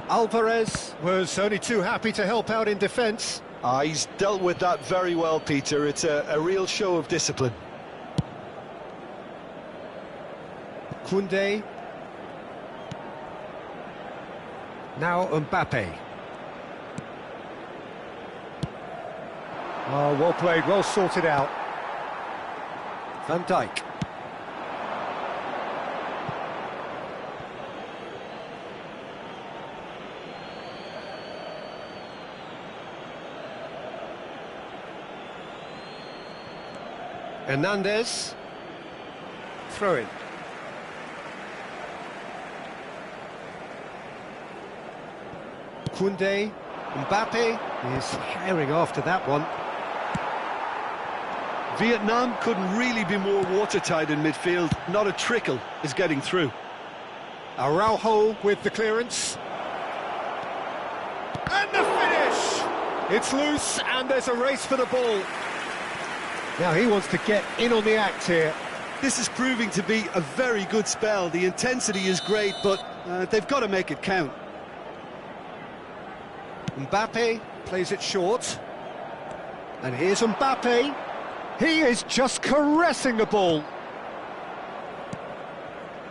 Alvarez was only too happy to help out in defence. He's dealt with that very well, Peter. It's a real show of discipline. Koundé. Now Mbappe. Oh, well played, well sorted out. Van Dijk. Hernandez. Throw in. Koundé. Mbappe is herring after that one. Vietnam couldn't really be more watertight in midfield. Not a trickle is getting through. Araujo with the clearance. And the finish! It's loose and there's a race for the ball. Now he wants to get in on the act here. This is proving to be a very good spell. The intensity is great, but they've got to make it count. Mbappe plays it short. And here's Mbappe. He is just caressing the ball.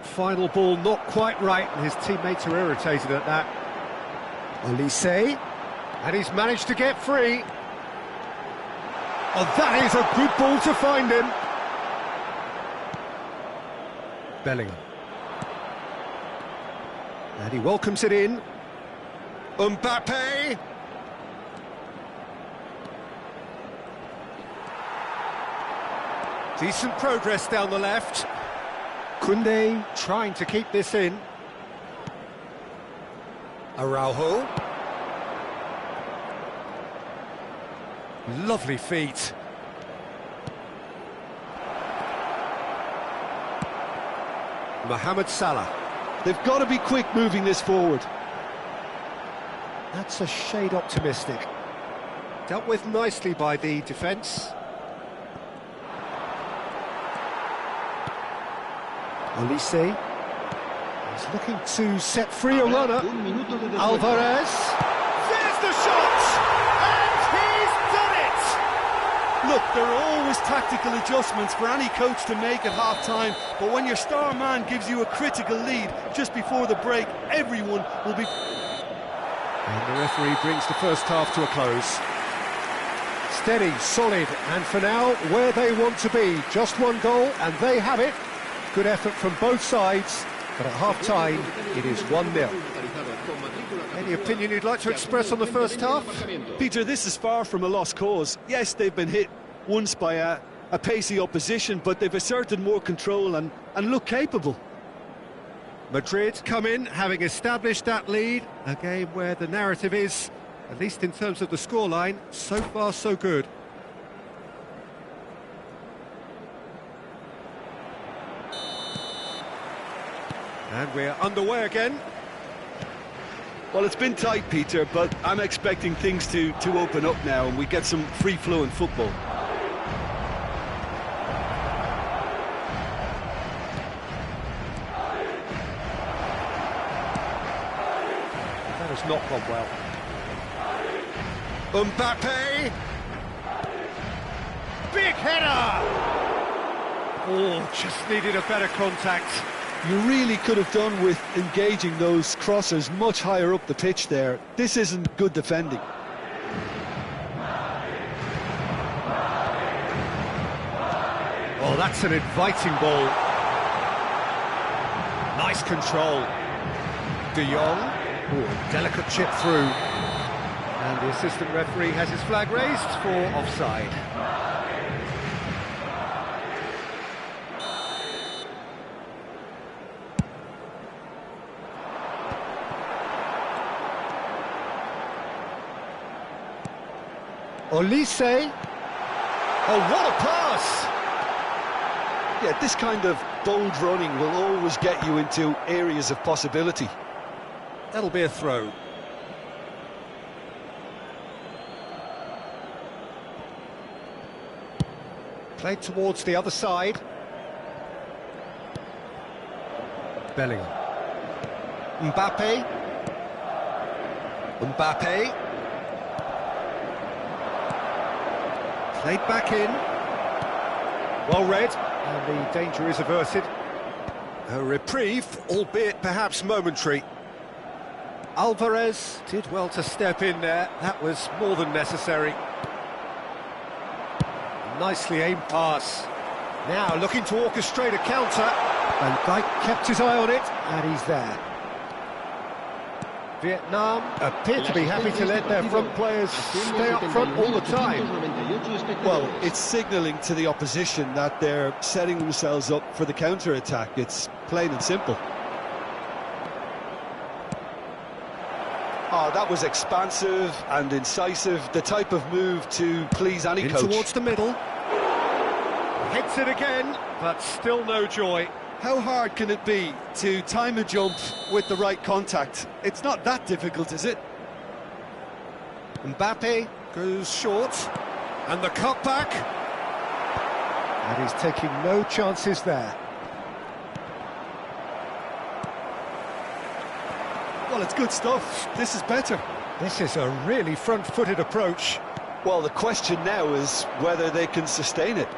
Final ball not quite right, and his teammates are irritated at that. Olise, and he's managed to get free. Oh, that is a good ball to find him. Bellingham. And he welcomes it in. Mbappe. Decent progress down the left. Koundé trying to keep this in. Araujo. Lovely feet. Mohamed Salah. They've got to be quick moving this forward. That's a shade optimistic. Dealt with nicely by the defence. Olise is looking to set free a runner. Alvarez. There's the shot! And he's done it! Look, there are always tactical adjustments for any coach to make at half-time, but when your star man gives you a critical lead just before the break, everyone will be... And the referee brings the first half to a close. Steady, solid, and for now, where they want to be. Just one goal, and they have it. Good effort from both sides, but at half-time, it is 1-0. Any opinion you'd like to express on the first half? Peter, this is far from a lost cause. Yes, they've been hit once by a pacey opposition, but they've asserted more control and look capable. Madrid come in, having established that lead, a game where the narrative is, at least in terms of the scoreline, so far so good. And we're underway again. Well, it's been tight, Peter, but I'm expecting things to open up now and we get some free-flowing football. That has not gone well. Mbappe! Big header! Oh, just needed a better contact. You really could have done with engaging those crossers much higher up the pitch there. This isn't good defending. Oh, that's an inviting ball. Nice control. De Jong. Oh, delicate chip through. And the assistant referee has his flag raised for offside. Olise. Oh, what a pass! Yeah, this kind of bold running will always get you into areas of possibility. That'll be a throw. Played towards the other side. Bellingham. Mbappe. Mbappe. Played back in. Well read, and the danger is averted. A reprieve, albeit perhaps momentary. Alvarez did well to step in there. That was more than necessary. Nicely aimed pass. Now looking to orchestrate a counter. Van Dijk kept his eye on it, and he's there. Vietnam appear to be happy to let their front players stay up front all the time. Well, it's signalling to the opposition that they're setting themselves up for the counter-attack. It's plain and simple. Oh, that was expansive and incisive, the type of move to please any coach. Towards the middle. Hits it again, but still no joy. How hard can it be to time a jump with the right contact? It's not that difficult, is it? Mbappe goes short, and the cutback. And he's taking no chances there. Well, it's good stuff. This is better. This is a really front-footed approach. Well, the question now is whether they can sustain it.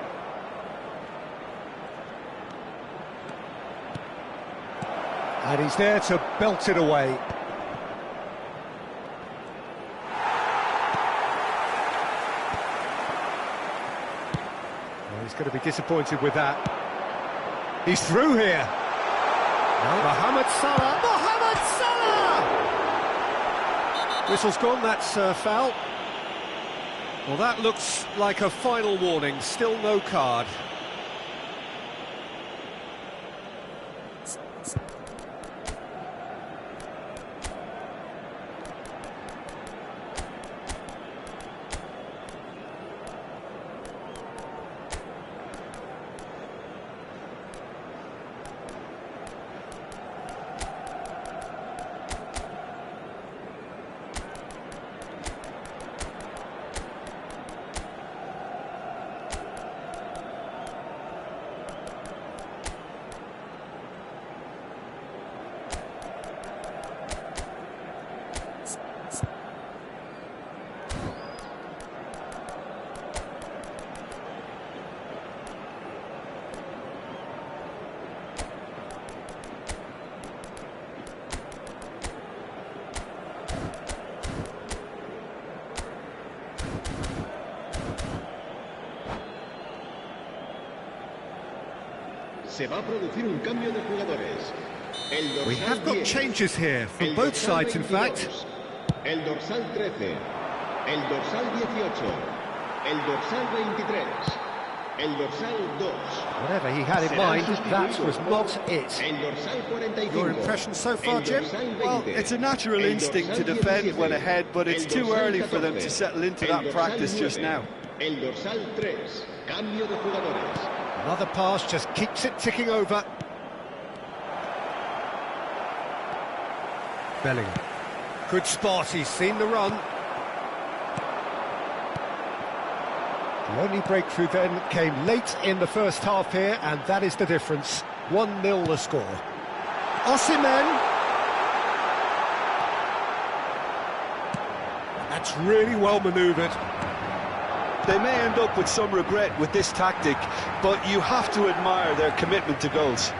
And he's there to belt it away. Well, he's going to be disappointed with that. He's through here. No. Mohamed Salah. Mohamed Salah! Whistle's gone, that's a foul. Well, that looks like a final warning. Still no card. Se va a producir un cambio de jugadores. We have got changes here from both sides, in fact. El dorsal 13, el dorsal 18, el dorsal 23, el dorsal 2. Whatever he had in mind, that was not it. El dorsal 45. Your impression so far, Jim? Well, it's a natural instinct to defend when ahead, but it's too early for them to settle into that practice just now. El dorsal 3, cambio de jugadores. Another pass just keeps it ticking over. Bellingham. Good spot, he's seen the run. The only breakthrough then came late in the first half here, and that is the difference. 1-0 the score. Osimhen. That's really well manoeuvred. They may end up with some regret with this tactic, but you have to admire their commitment to goals.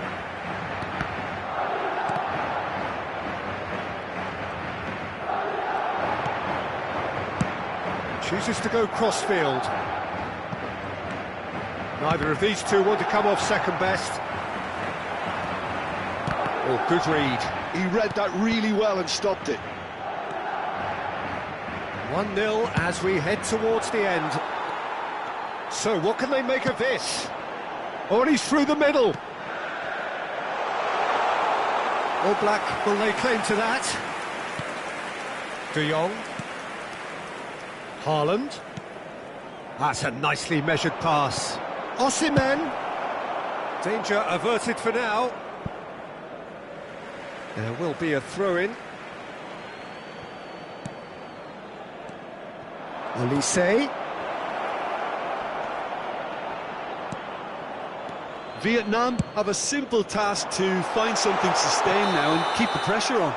Chooses to go cross-field. Neither of these two want to come off second best. Oh, good read. He read that really well and stopped it. 1-0 as we head towards the end. So what can they make of this? Oh, and he's through the middle. All Black will lay claim to that. De Jong. Haaland. That's a nicely measured pass. Osimhen. Danger averted for now. There will be a throw-in. Olise. Vietnam have a simple task to find something to sustain now and keep the pressure on.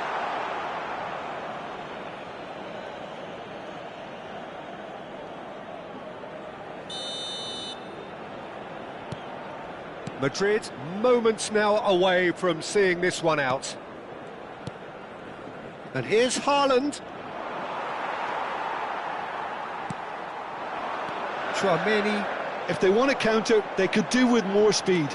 Madrid, moments now away from seeing this one out. And here's Haaland. Tchouaméni. If they want to counter, they could do with more speed.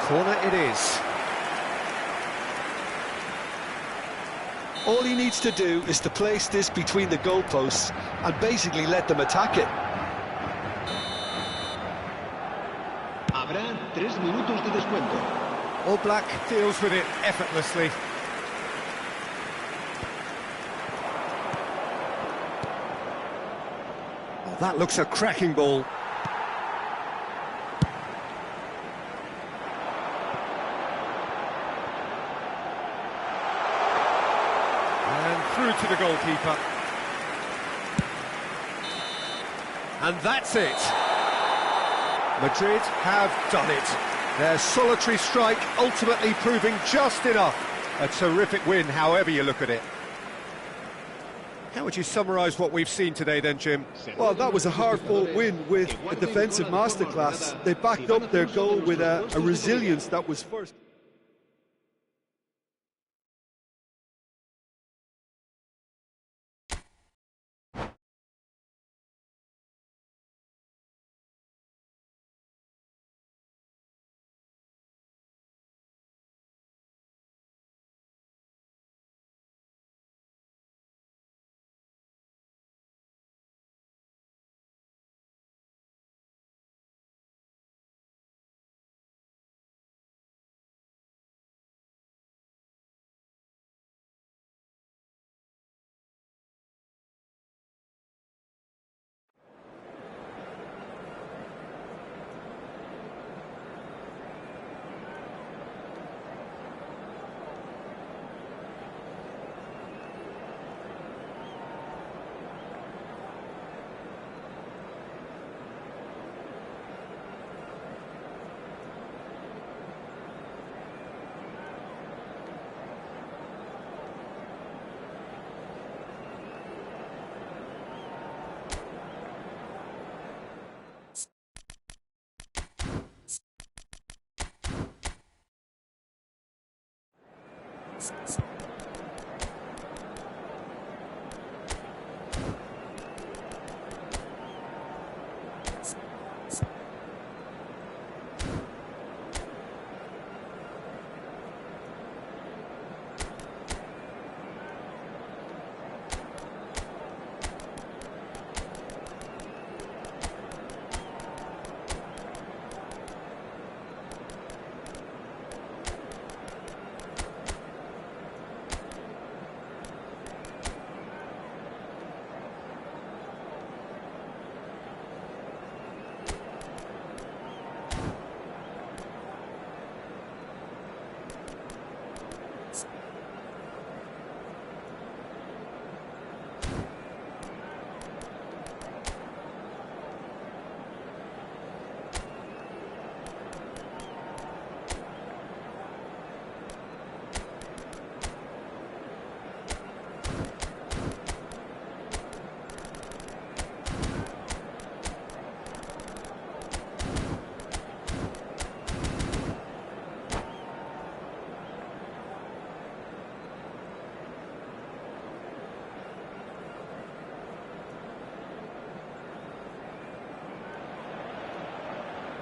Corner it is. All he needs to do is to place this between the goalposts and basically let them attack it. Habrá 3 minutos de descuento. All Black deals with it effortlessly. Oh, that looks a cracking ball. Through to the goalkeeper. And that's it. Madrid have done it. Their solitary strike ultimately proving just enough. A terrific win, however you look at it. How would you summarise what we've seen today then, Jim? Well, that was a hard-fought win with a defensive masterclass. They backed up their goal with a resilience that was first.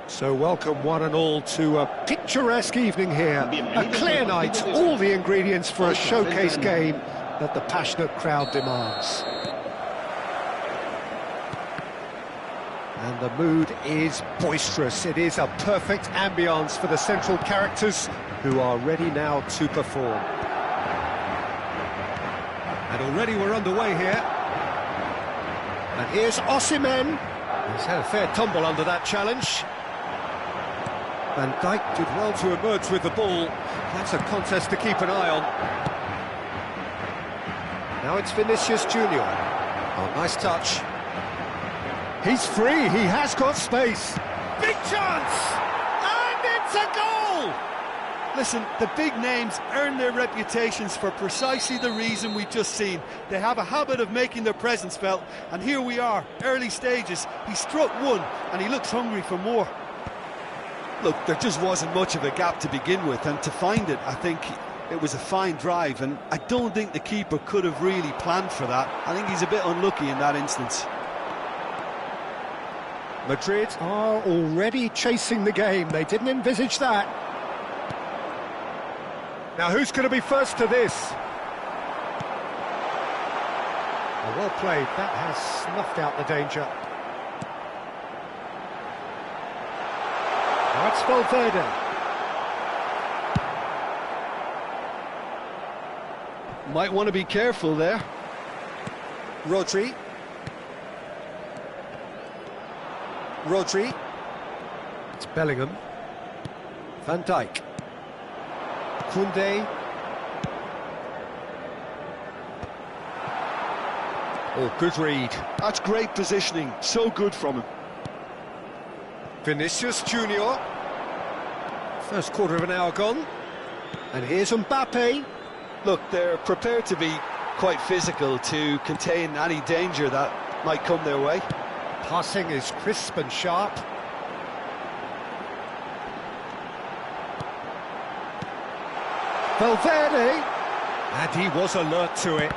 So welcome one and all to a picturesque evening here. A clear night, all the ingredients for a showcase game that the passionate crowd demands. And the mood is boisterous. It is a perfect ambience for the central characters who are ready now to perform. And already we're underway here. And here's Osimhen. He's had a fair tumble under that challenge. Van Dijk did well to emerge with the ball. That's a contest to keep an eye on. Now it's Vinicius Junior. Oh, nice touch. He's free, he has got space. Big chance! And it's a goal! Listen, the big names earn their reputations for precisely the reason we've just seen. They have a habit of making their presence felt, and here we are, early stages. He struck one, and he looks hungry for more. Look, there just wasn't much of a gap to begin with, and to find it, I think it was a fine drive, and I don't think the keeper could have really planned for that. I think he's a bit unlucky in that instance. Madrid are already chasing the game. They didn't envisage that. Now, who's going to be first to this? Oh, well played. That has snuffed out the danger. Now it's Valverde. Might want to be careful there. Rodri. It's Bellingham. Van Dijk. Koundé. Oh, good read. That's great positioning, so good from him. Vinicius Junior. First quarter of an hour gone. And here's Mbappe. Look, they're prepared to be quite physical to contain any danger that might come their way. Passing is crisp and sharp. Valverde. And he was alert to it.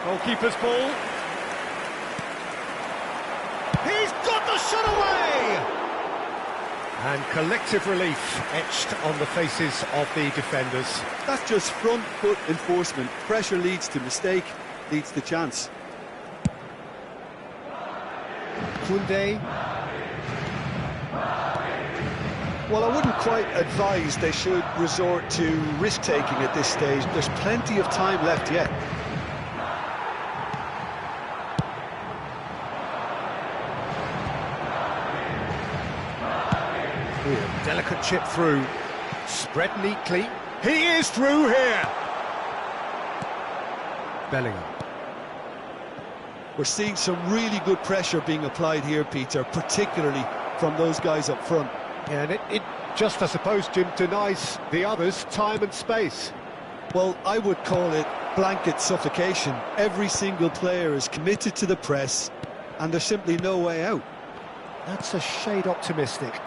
Goalkeeper's ball. He's got the shot away! And collective relief etched on the faces of the defenders. That's just front foot enforcement. Pressure leads to mistake, leads to chance. Koundé. Well, I wouldn't quite advise they should resort to risk-taking at this stage. There's plenty of time left yet. Ooh, delicate chip through. Spread neatly. He is through here! Bellingham. We're seeing some really good pressure being applied here, Peter, particularly from those guys up front. Yeah, and it just, I suppose, Jim, denies the others time and space. Well, I would call it blanket suffocation. Every single player is committed to the press, and there's simply no way out. That's a shade optimistic.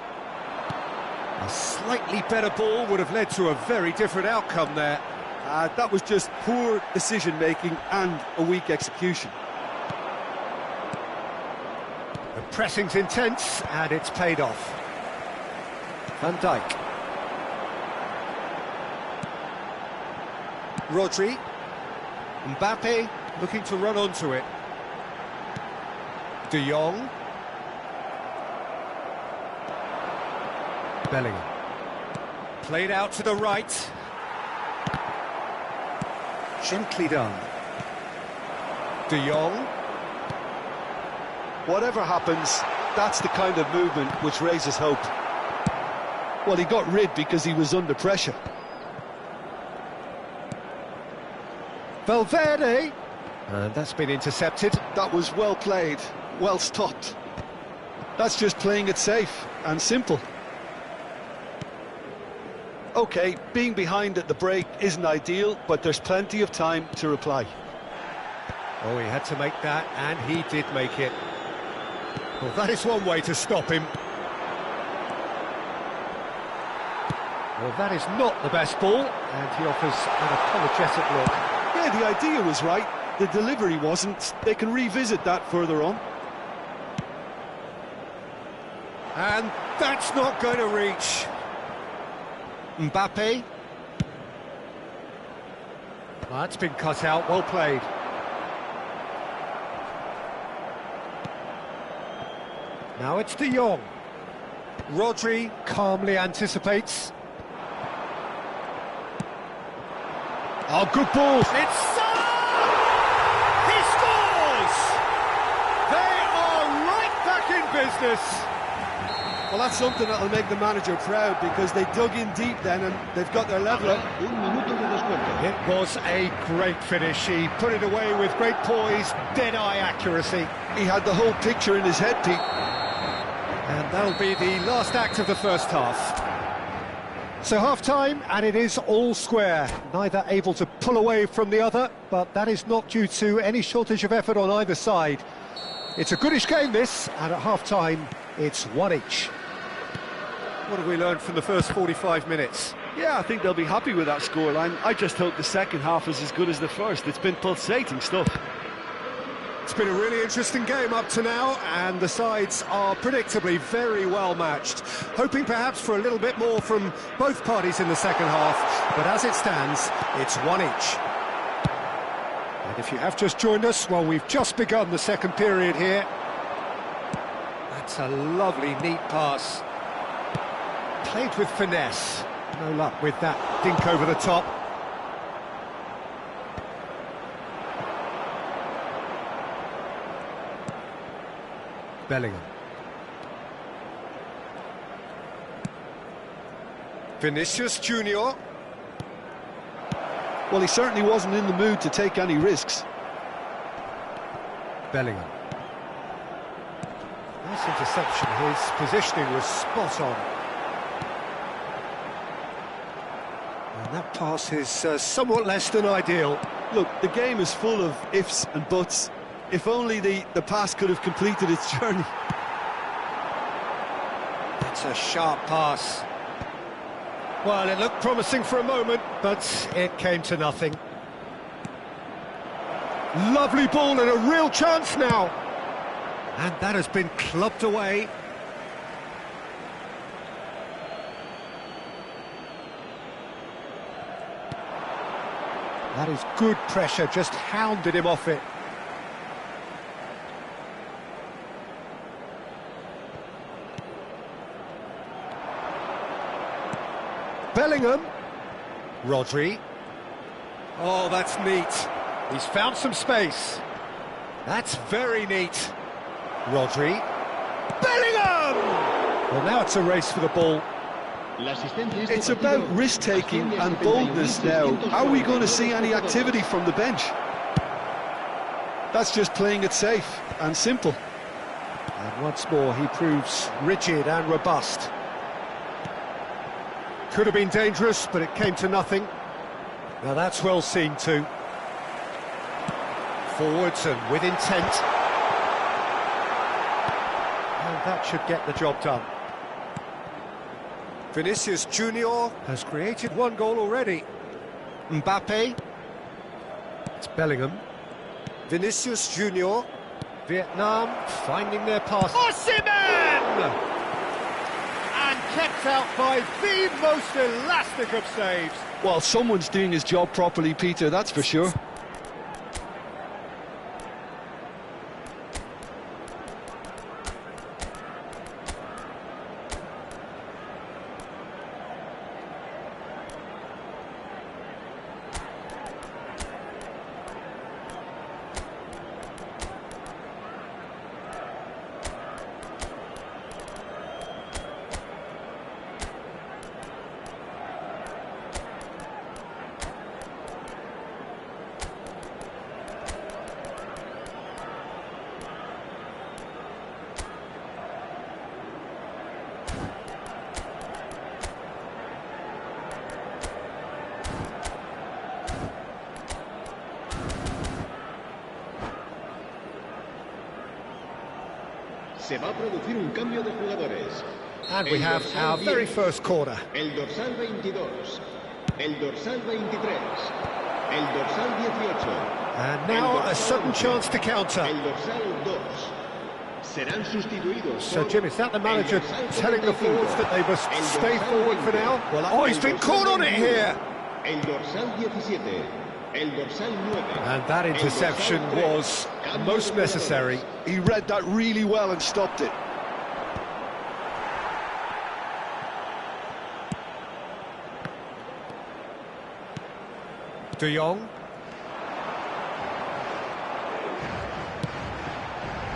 A slightly better ball would have led to a very different outcome there. That was just poor decision-making and a weak execution. The pressing's intense, and it's paid off. Van Dijk. Rodri. Mbappe looking to run onto it. De Jong. Bellingham. Played out to the right. Gently done. De Jong. Whatever happens, that's the kind of movement which raises hope. Well, he got rid because he was under pressure. Valverde. And that's been intercepted. That was well played, well stopped. That's just playing it safe and simple. OK, being behind at the break isn't ideal, but there's plenty of time to reply. Oh, he had to make that, and he did make it. Well, that is one way to stop him. Well, that is not the best ball, and he offers an apologetic look. Yeah, the idea was right, the delivery wasn't. They can revisit that further on. And that's not going to reach. Mbappe. Well, that's been cut out, well played. Now it's De Jong. Rodri calmly anticipates. Oh, good ball. It's Son! He scores! They are right back in business. Well, that's something that'll make the manager proud, because they dug in deep then and they've got their leveller. It was a great finish. He put it away with great poise, dead-eye accuracy. He had the whole picture in his head, Pete. And that'll be the last act of the first half. So half-time, and it is all square. Neither able to pull away from the other, but that is not due to any shortage of effort on either side. It's a goodish game, this, and at half-time, it's one each. What have we learned from the first 45 minutes? Yeah, I think they'll be happy with that scoreline. I just hope the second half is as good as the first. It's been pulsating stuff. It's been a really interesting game up to now, and the sides are predictably very well matched. Hoping perhaps for a little bit more from both parties in the second half, but as it stands, it's one each. And if you have just joined us, well, we've just begun the second period here. That's a lovely, neat pass. Played with finesse. No luck with that dink over the top. Bellingham. Vinicius Junior. Well, he certainly wasn't in the mood to take any risks. Bellingham. Nice interception. His positioning was spot on. And that pass is somewhat less than ideal. Look, the game is full of ifs and buts. If only the pass could have completed its journey. That's a sharp pass. Well, it looked promising for a moment, but it came to nothing. Lovely ball and a real chance now. And that has been clubbed away. That is good pressure, just hounded him off it. Bellingham. Rodri. Oh, that's neat. He's found some space. That's very neat. Rodri. Bellingham! Well, now it's a race for the ball. It's about risk-taking and boldness now. Are we going to see any activity from the bench? That's just playing it safe and simple. And once more, he proves rigid and robust. Could have been dangerous, but it came to nothing. Now that's well seen too. Forwards and with intent. And that should get the job done. Vinicius Junior has created one goal already. Mbappe. It's Bellingham. Vinicius Junior. Vietnam finding their pass. Osimhen! And kept out by the most elastic of saves. Well, someone's doing his job properly, Peter, that's for sure. Se va a producir un cambio de jugadores. And we have our very first corner. El dorsal 22, el dorsal 23, el dorsal 18. And now a sudden chance to counter. El dorsal 2. Serán sustituidos. So, Jim, is that the manager telling the forwards that they must stay forward for now? Well, he's been caught on it here. El dorsal 17. El dorsal 9. And that interception was most necessary. He read that really well and stopped it. De Jong.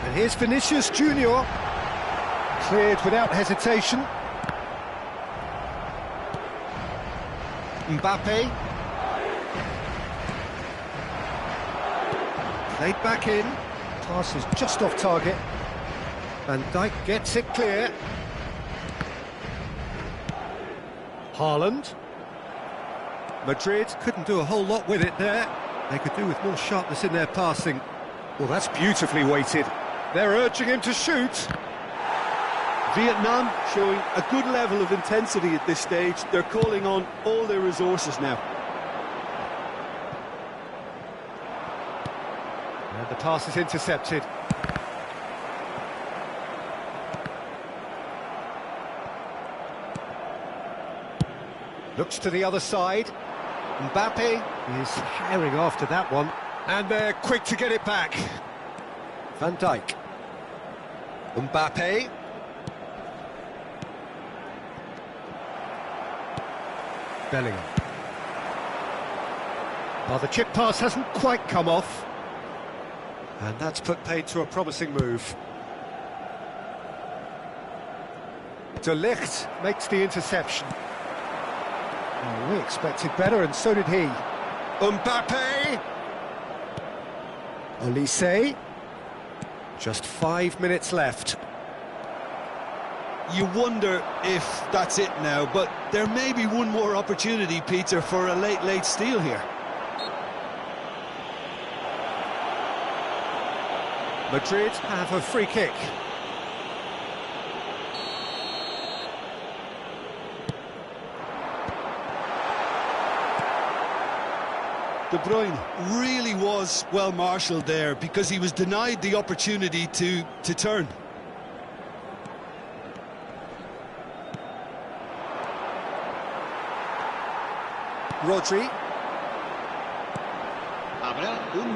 And here's Vinicius Junior. Cleared without hesitation. Mbappe. Played back in. Pass is just off target. Van Dijk gets it clear. Haaland. Madrid couldn't do a whole lot with it there. They could do with more sharpness in their passing. Well, that's beautifully weighted. They're urging him to shoot. Vietnam showing a good level of intensity at this stage. They're calling on all their resources now. And the pass is intercepted. Looks to the other side. Mbappe is herring after that one. And they're quick to get it back. Van Dijk. Mbappe. Bellingham. Well, the chip pass hasn't quite come off. And that's put paid to a promising move. De Ligt makes the interception. Oh, we expected better, and so did he. Mbappe! Olise. Just 5 minutes left. You wonder if that's it now, but there may be one more opportunity, Peter, for a late steal here. Madrid have a free kick. De Bruyne really was well marshalled there because he was denied the opportunity to turn. Rodri.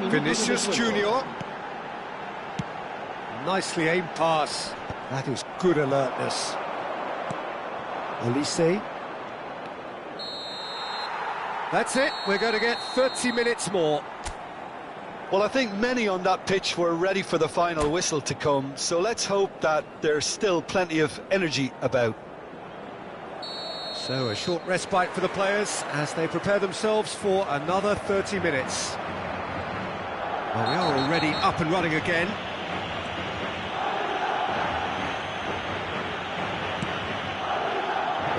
Vinicius Junior. Nicely aimed pass. That is good alertness. Olise. That's it, we're going to get 30 minutes more. Well, I think many on that pitch were ready for the final whistle to come, so let's hope that there's still plenty of energy about. So a short respite for the players as they prepare themselves for another 30 minutes. Well, we are already up and running again.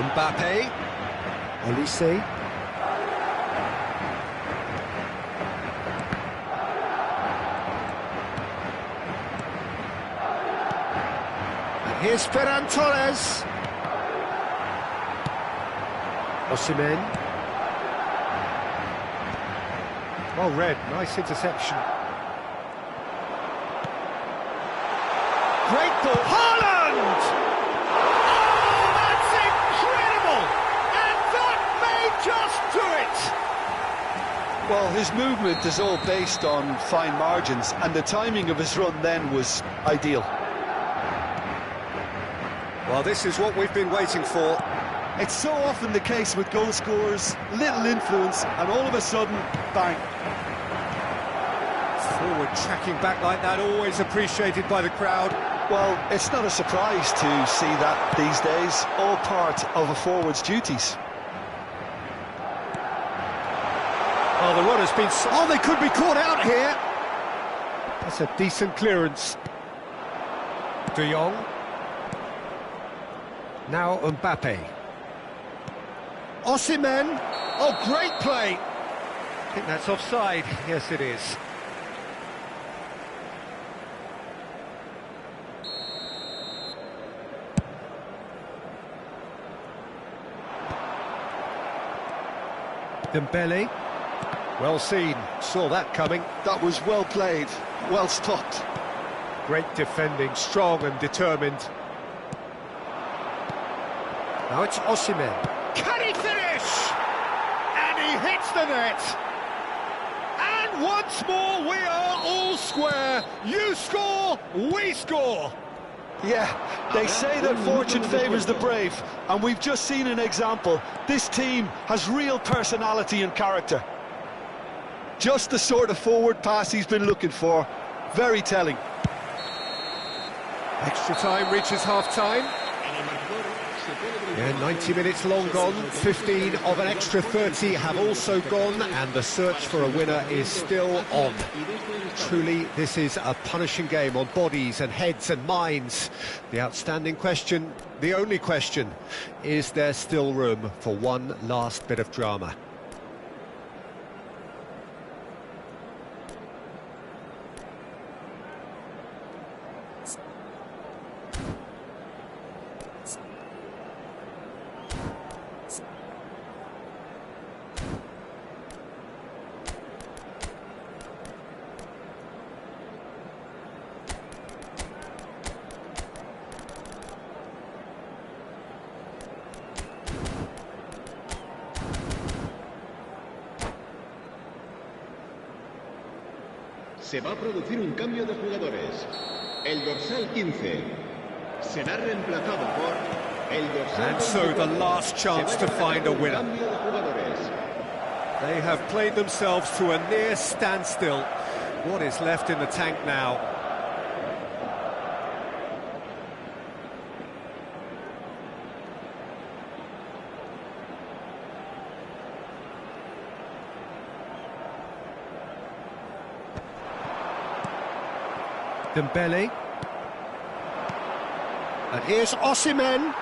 Mbappe. Olise. Here's Ferran Torres. Osimhen. Well read, nice interception. Great ball. Haaland! Oh, that's incredible! And that may just do it! Well, his movement is all based on fine margins, and the timing of his run then was ideal. Well, this is what we've been waiting for. It's so often the case with goal scorers, little influence, and all of a sudden, bang. Forward tracking back like that, always appreciated by the crowd. Well, it's not a surprise to see that these days, all part of a forward's duties. Oh, the run has been... Oh, they could be caught out here. That's a decent clearance. De Jong. Now Mbappe. Osimhen. Oh, great play. I think that's offside. Yes, it is. Dembele. Well seen. Saw that coming. That was well played. Well stopped. Great defending. Strong and determined. Now it's Osimhen. Can he finish? And he hits the net. And once more we are all square. You score, we score. Yeah, they say that fortune favours the brave, and we've just seen an example. This team has real personality and character. Just the sort of forward pass he's been looking for. Very telling. Extra time reaches half-time. Yeah, 90 minutes long gone, 15 of an extra 30 have also gone, and the search for a winner is still on. Truly, this is a punishing game on bodies and heads and minds. The outstanding question, the only question, is there still room for one last bit of drama? Se va a producir un cambio de jugadores. El dorsal 15 será reemplazado por el dorsal. And so the last chance to find a winner. Cambio de jugadores. They have played themselves to a near standstill. What is left in the tank now? Dembele. And here's Osimhen.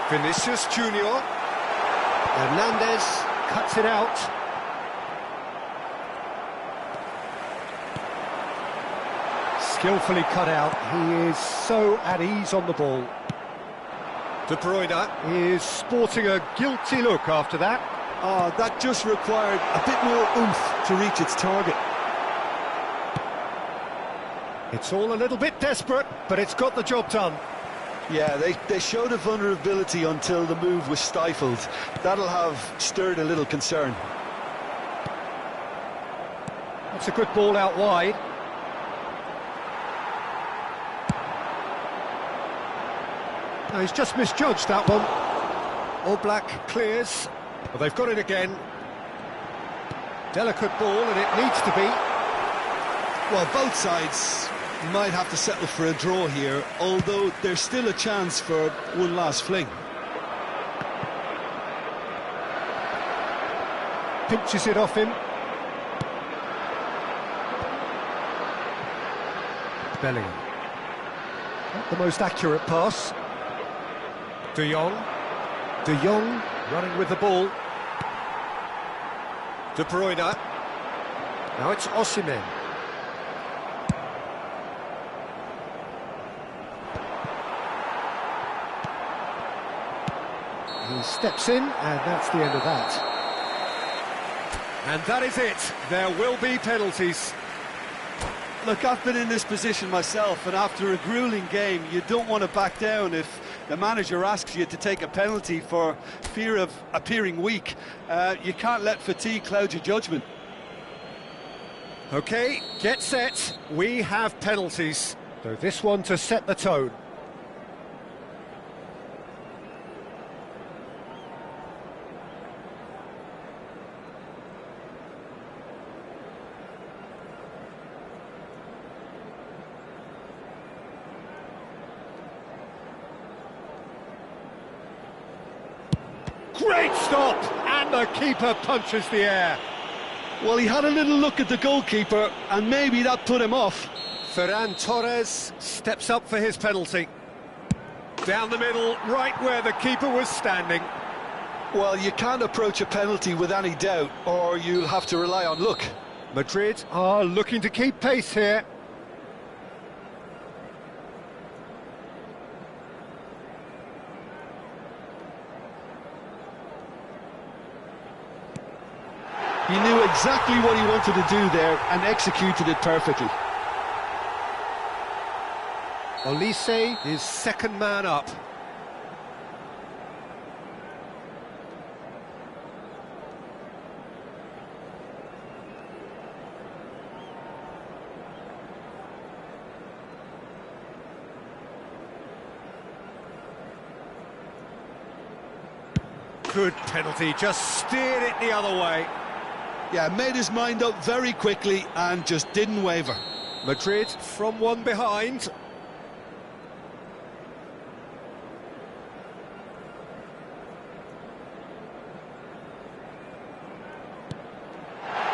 Vinicius Junior. Hernandez cuts it out. Skillfully cut out. He is so at ease on the ball. De Bruyne is sporting a guilty look after that. That just required a bit more oomph to reach its target. It's all a little bit desperate, but it's got the job done. Yeah, they showed a vulnerability until the move was stifled. That'll have stirred a little concern. That's a good ball out wide. No, he's just misjudged that one. Oblak clears. Well, they've got it again. Delicate ball, and it needs to be. Well, both sides might have to settle for a draw here, although there's still a chance for one last fling. Pinches it off him. Bellingham. Not the most accurate pass. De Jong. De Jong running with the ball. De Bruyne. Now it's Osimhen. He steps in, and that's the end of that. And that is it. There will be penalties. Look, I've been in this position myself, and after a gruelling game, you don't want to back down if the manager asks you to take a penalty for fear of appearing weak. You can't let fatigue cloud your judgment. OK, get set. We have penalties. So this one to set the tone. Great stop! And the keeper punches the air. Well, he had a little look at the goalkeeper, and maybe that put him off. Ferran Torres steps up for his penalty. Down the middle, right where the keeper was standing. Well, you can't approach a penalty with any doubt, or you'll have to rely on luck. Madrid are looking to keep pace here. He knew exactly what he wanted to do there and executed it perfectly. Olise is second man up. Good penalty, just steered it the other way. Yeah, made his mind up very quickly and just didn't waver. Madrid from one behind.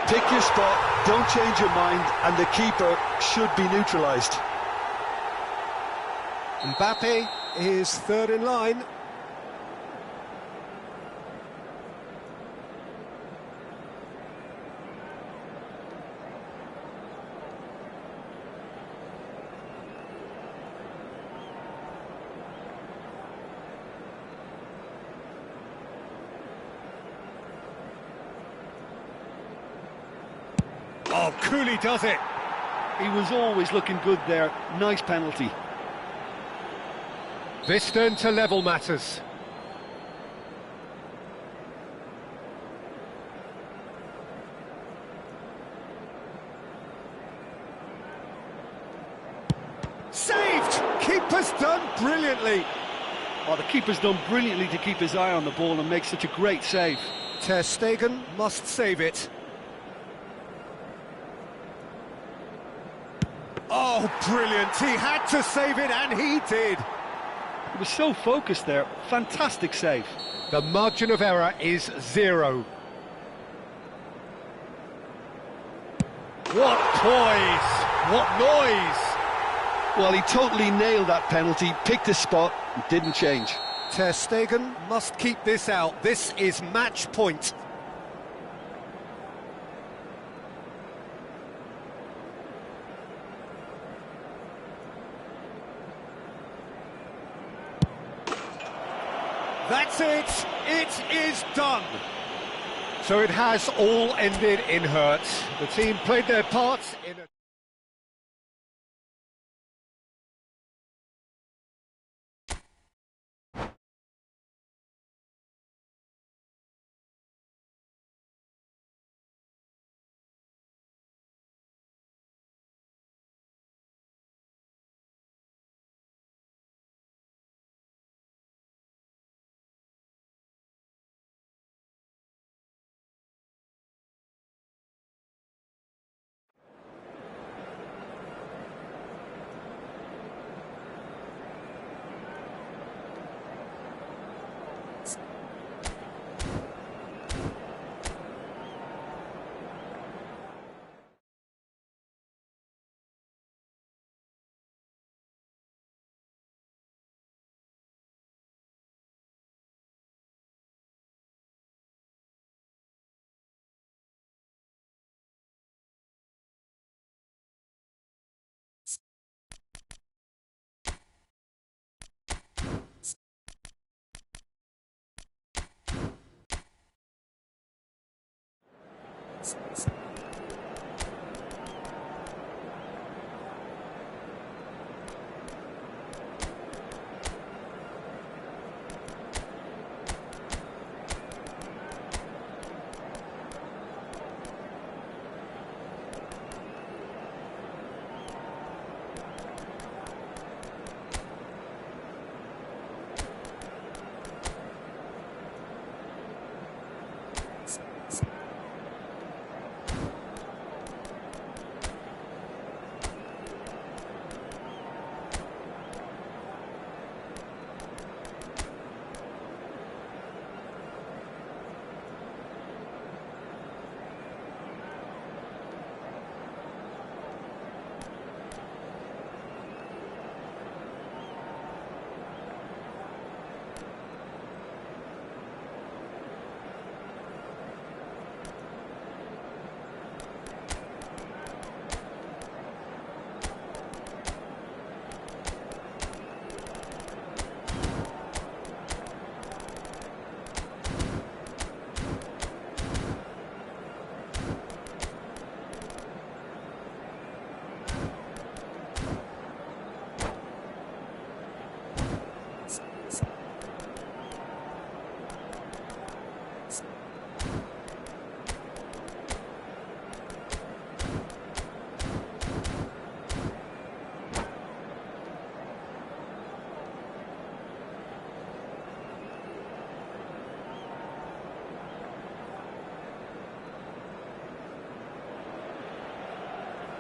Pick your spot, don't change your mind, and the keeper should be neutralised. Mbappe is third in line. Oh, Cooley does it. He was always looking good there. Nice penalty. This turn to level matters. Saved! Keeper's done brilliantly. Oh, the keeper's done brilliantly to keep his eye on the ball and make such a great save. Ter Stegen must save it. Oh, brilliant! He had to save it, and he did. He was so focused there. Fantastic save. The margin of error is 0. What poise! What noise! Well, he totally nailed that penalty, picked his spot, and didn't change. Ter Stegen must keep this out. This is match point. That's it! It is done! So it has all ended in hurt. The team played their part in a...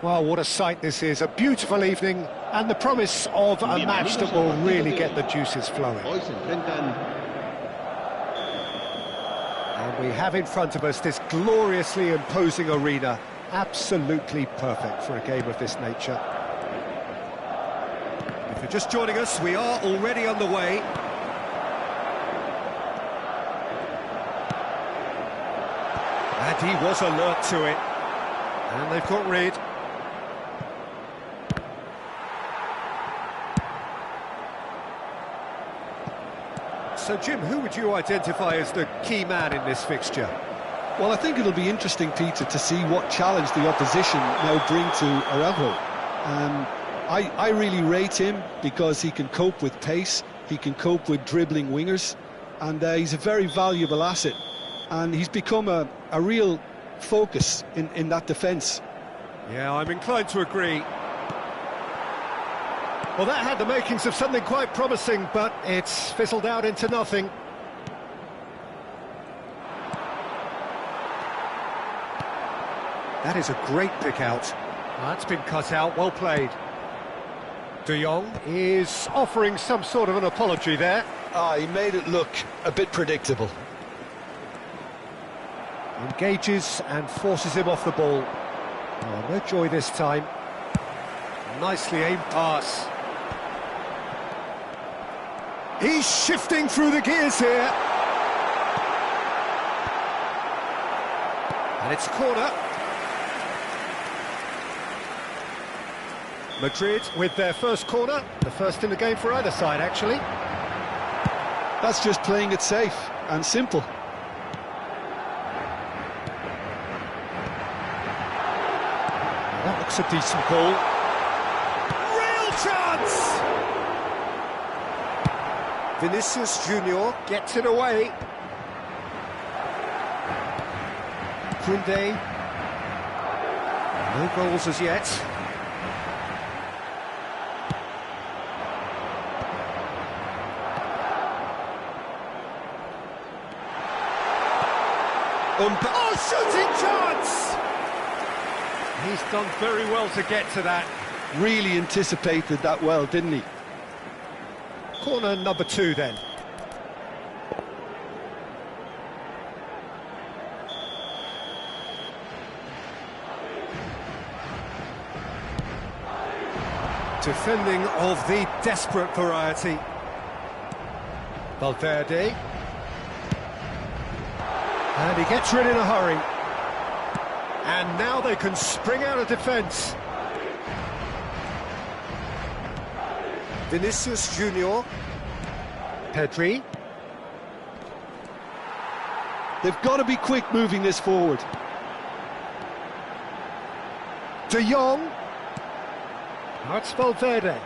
Well, what a sight this is. A beautiful evening and the promise of a match that will really get the juices flowing. Hoy se enfrentan And we have in front of us this gloriously imposing arena. Absolutely perfect for a game of this nature. If you're just joining us, we are already underway. And he was alert to it. And they've got rid. So, Jim, who would you identify as the key man in this fixture? Well, I think it'll be interesting, Peter, to see what challenge the opposition now bring to Araujo. I really rate him because he can cope with pace, he can cope with dribbling wingers, and he's a very valuable asset. And he's become a real focus in that defence. Yeah, I'm inclined to agree. Well, that had the makings of something quite promising, but it's fizzled out into nothing. That is a great pick out. That's been cut out, well played. De Jong is offering some sort of an apology there. He made it look a bit predictable. Engages and forces him off the ball. Oh, no joy this time. Nicely aimed pass. He's shifting through the gears here. And it's a corner. Madrid with their first corner. The first in the game for either side, actually. That's just playing it safe and simple. That looks a decent ball. Real chance! Vinicius Junior gets it away. Koundé. No goals as yet. Oh, shooting chance! He's done very well to get to that. Really anticipated that well, didn't he? Corner number 2 then. Defending of the desperate variety. Valverde. And he gets rid in a hurry. And now they can spring out of defence. Vinicius Junior. Pedri. They've got to be quick moving this forward. De Jong. That's Valverde.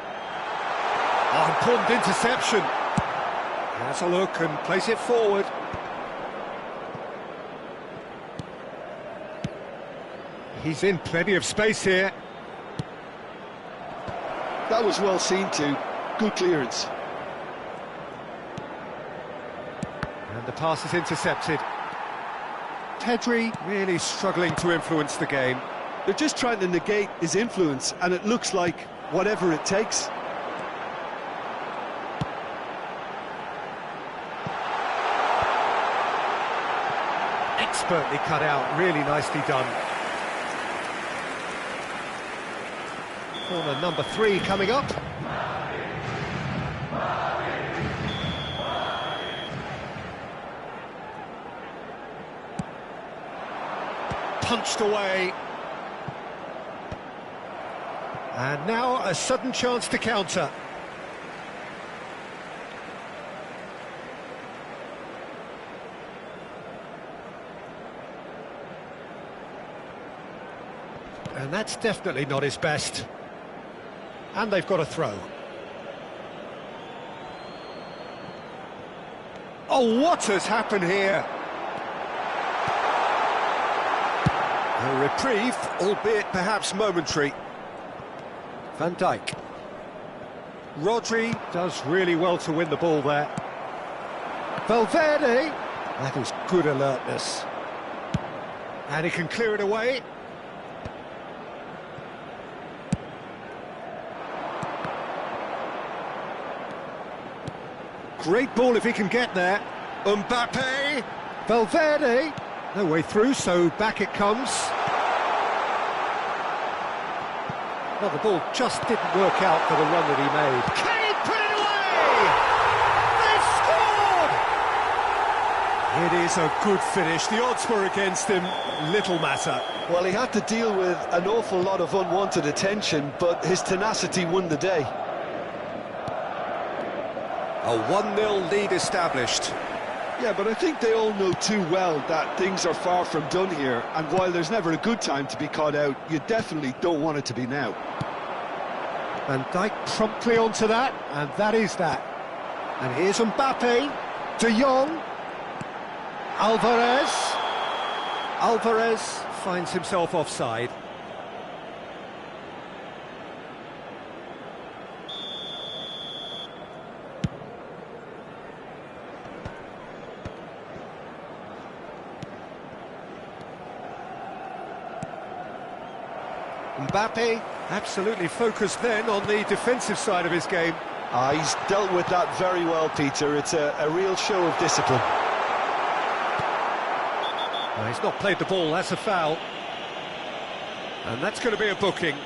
Oh, important interception. Has a look and plays it forward. He's in plenty of space here. That was well seen too. Good clearance. And the pass is intercepted. Pedri really struggling to influence the game. They're just trying to negate his influence, and it looks like whatever it takes. Expertly cut out, really nicely done. Corner number 3 coming up. Punched away. And now a sudden chance to counter. And that's definitely not his best. And they've got a throw. Oh, what has happened here? A reprieve, albeit perhaps momentary. Van Dijk. Rodri does really well to win the ball there. Valverde. That is good alertness. And he can clear it away. Great ball if he can get there. Mbappe. Valverde, no way through, so back it comes. Well, the ball just didn't work out for the run that he made. Can he put it away? They've scored! It is a good finish. The odds were against him, little matter. Well, he had to deal with an awful lot of unwanted attention, but his tenacity won the day. A 1-0 lead established. Yeah, but I think they all know too well that things are far from done here, and while there's never a good time to be caught out, you definitely don't want it to be now. Van Dijk promptly onto that, and that is that. And here's Mbappe, De Jong, Alvarez. Alvarez finds himself offside. Mbappe, absolutely focused then on the defensive side of his game. He's dealt with that very well, Peter. It's a real show of discipline. He's not played the ball, that's a foul. And that's going to be a booking.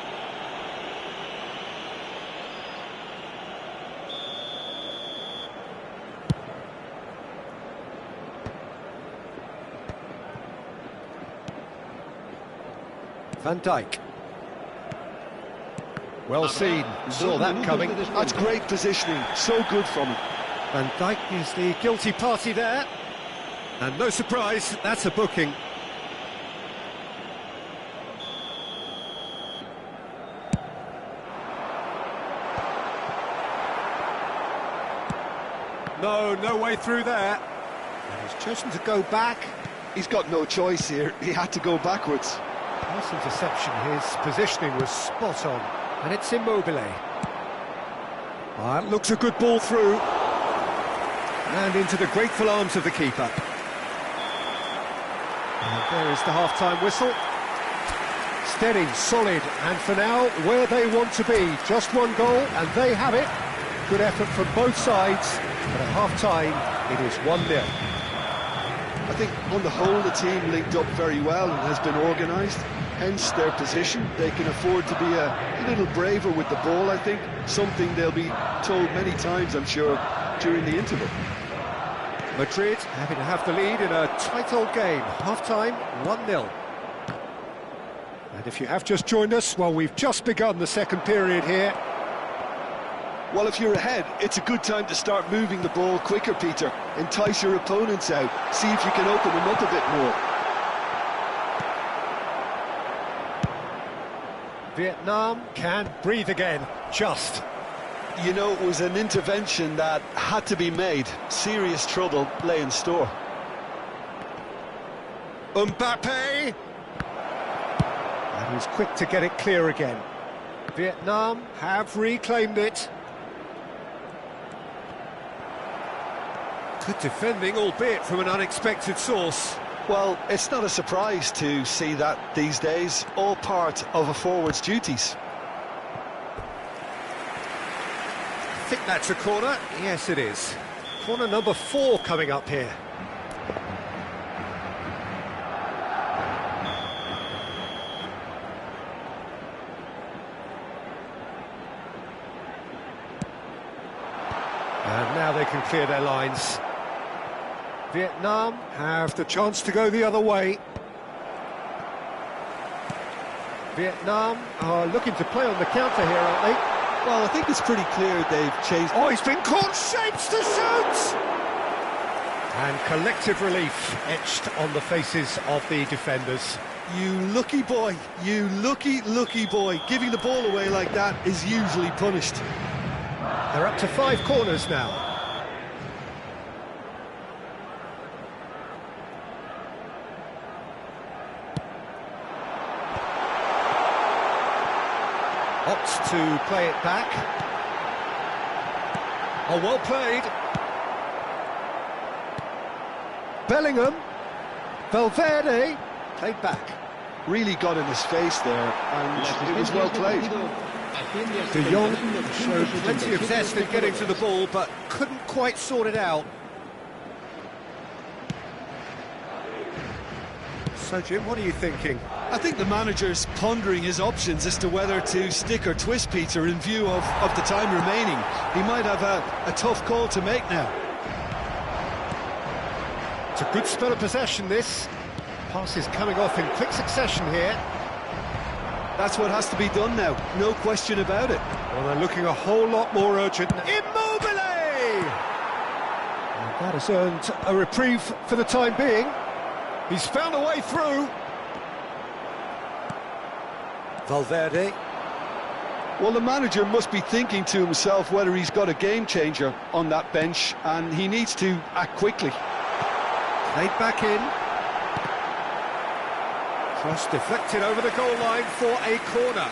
Van Dijk. Well seen, saw that coming. That's great positioning, so good from him. Van Dijk is the guilty party there. And no surprise, that's a booking. No way through there. And he's chosen to go back. He's got no choice here, he had to go backwards. Pass interception, his positioning was spot on. And it's Immobile. That looks a good ball through. And into the grateful arms of the keeper. And there is the half-time whistle. Steady, solid, and for now, where they want to be. Just one goal, and they have it. Good effort from both sides, but at half-time, it is 1-0. I think on the whole the team linked up very well and has been organised, hence their position. They can afford to be a little braver with the ball, I think, something they'll be told many times, I'm sure, during the interval. Madrid happy to have the lead in a tight old game. Half-time, 1-0. And if you have just joined us, well, we've just begun the second period here. Well, if you're ahead, it's a good time to start moving the ball quicker, Peter. Entice your opponents out. See if you can open them up a bit more. Vietnam can breathe again, just. You know, it was an intervention that had to be made. Serious trouble lay in store. Mbappe! And he's quick to get it clear again. Vietnam have reclaimed it. Good defending, albeit from an unexpected source. Well, it's not a surprise to see that these days, all part of a forward's duties. I think that's a corner. Yes, it is. Corner number 4 coming up here. And now they can clear their lines. Vietnam have the chance to go the other way. Vietnam are looking to play on the counter here, aren't they? Well, I think it's pretty clear they've chased... Oh, he's been caught, shapes to shoot! And collective relief etched on the faces of the defenders. You lucky boy, you lucky boy. Giving the ball away like that is usually punished. They're up to 5 corners now. Opts to play it back. Oh, well played. Bellingham. Valverde. Played back. Really got in his face there, and it was well played. De Jong showed plenty of zest in getting to the ball, but couldn't quite sort it out. So, Jim, what are you thinking? I think the manager's pondering his options as to whether to stick or twist Peter in view of the time remaining. He might have a tough call to make now. It's a good spell of possession, this. Passes coming off in quick succession here. That's what has to be done now, no question about it. Well, they're looking a whole lot more urgent. Immobile! And that has earned a reprieve for the time being. He's found a way through. Valverde. Well, the manager must be thinking to himself whether he's got a game changer on that bench, and he needs to act quickly. Played back in. Cross deflected over the goal line for a corner.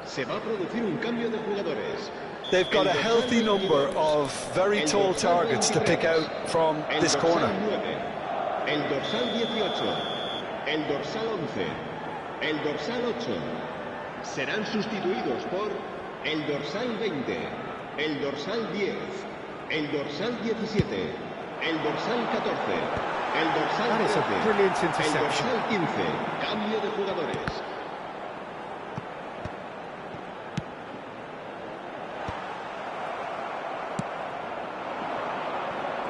Se va a producir un cambio de jugadores. They've got a healthy number of very tall targets to pick out from this corner. El dorsal 18, el dorsal 11, el dorsal 8 serán sustituidos por el dorsal 20, el dorsal 10, el dorsal 17, el dorsal 14, el dorsal 13, el dorsal 15. Cambio de jugadores.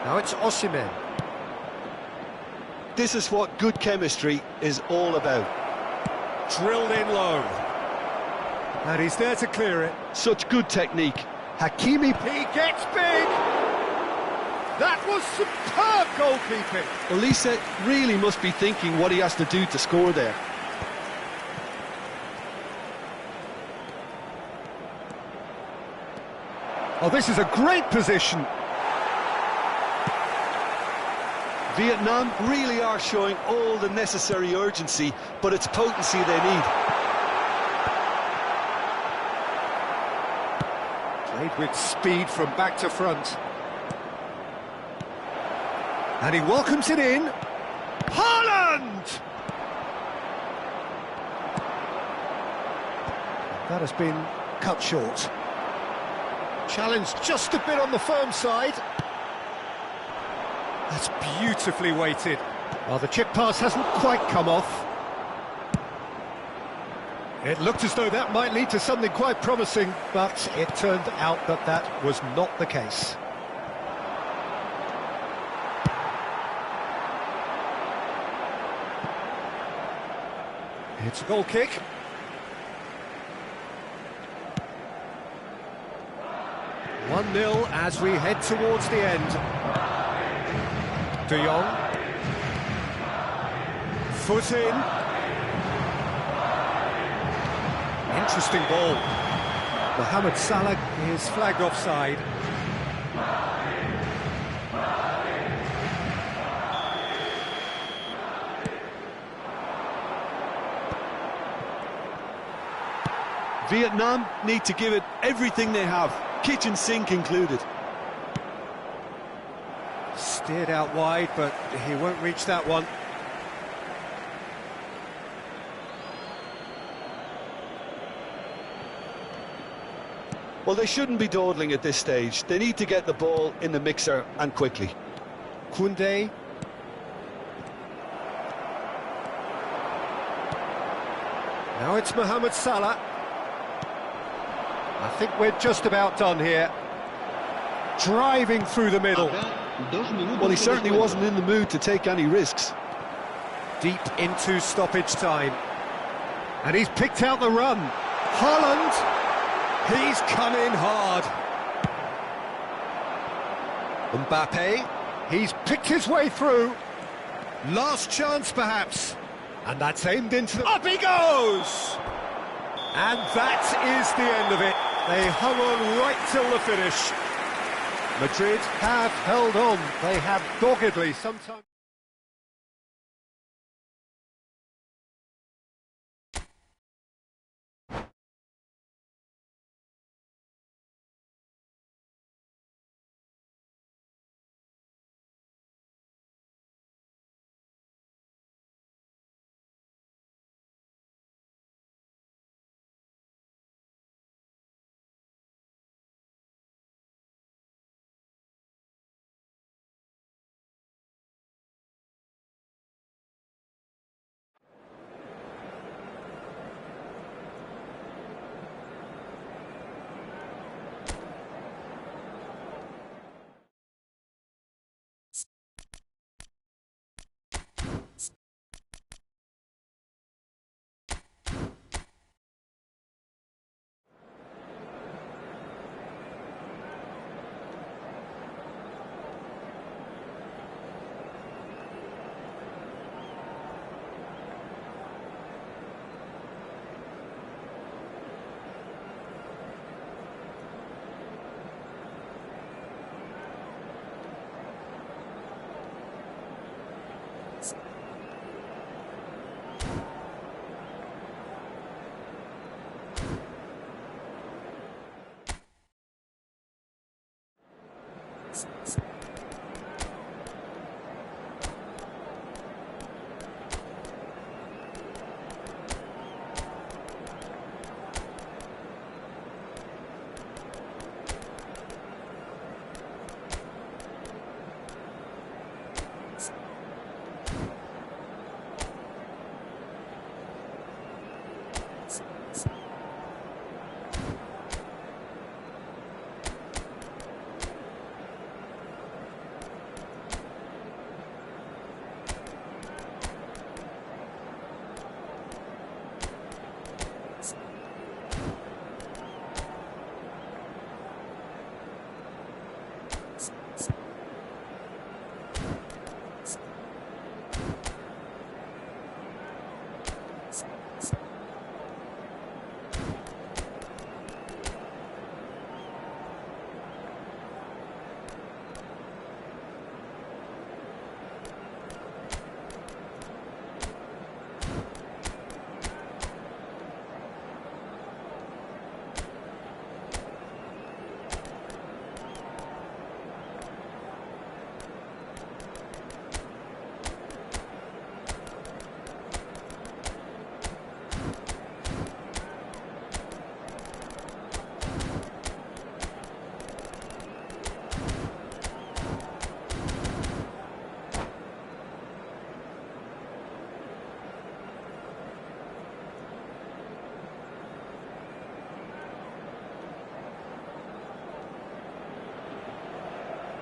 Now it's Osimhen. This is what good chemistry is all about. Drilled in low. And he's there to clear it. Such good technique. Hakimi P gets big. That was superb goalkeeping. Olise really must be thinking what he has to do to score there. Oh, this is a great position. Vietnam really are showing all the necessary urgency, but it's potency they need. Played with speed from back to front. And he welcomes it in. Haaland! That has been cut short. Challenged just a bit on the firm side. That's beautifully weighted. Well, the chip pass hasn't quite come off. It looked as though that might lead to something quite promising, but it turned out that that was not the case. It's a goal kick. 1-0 as we head towards the end. De Jong. Foot in. Interesting ball. Mohamed Salah is flagged offside. Vietnam need to give it everything they have, kitchen sink included. Steered out wide, but he won't reach that one. Well, they shouldn't be dawdling at this stage. They need to get the ball in the mixer and quickly. Koundé. Now it's Mohamed Salah. I think we're just about done here. driving through the middle. Well, he certainly wasn't in the mood to take any risks. Deep into stoppage time. And he's picked out the run. Haaland, he's come in hard. Mbappe, he's picked his way through. Last chance, perhaps. And that's aimed into the... Up he goes! And that is the end of it. They hung on right till the finish. Madrid have held on. They have doggedly sometimes...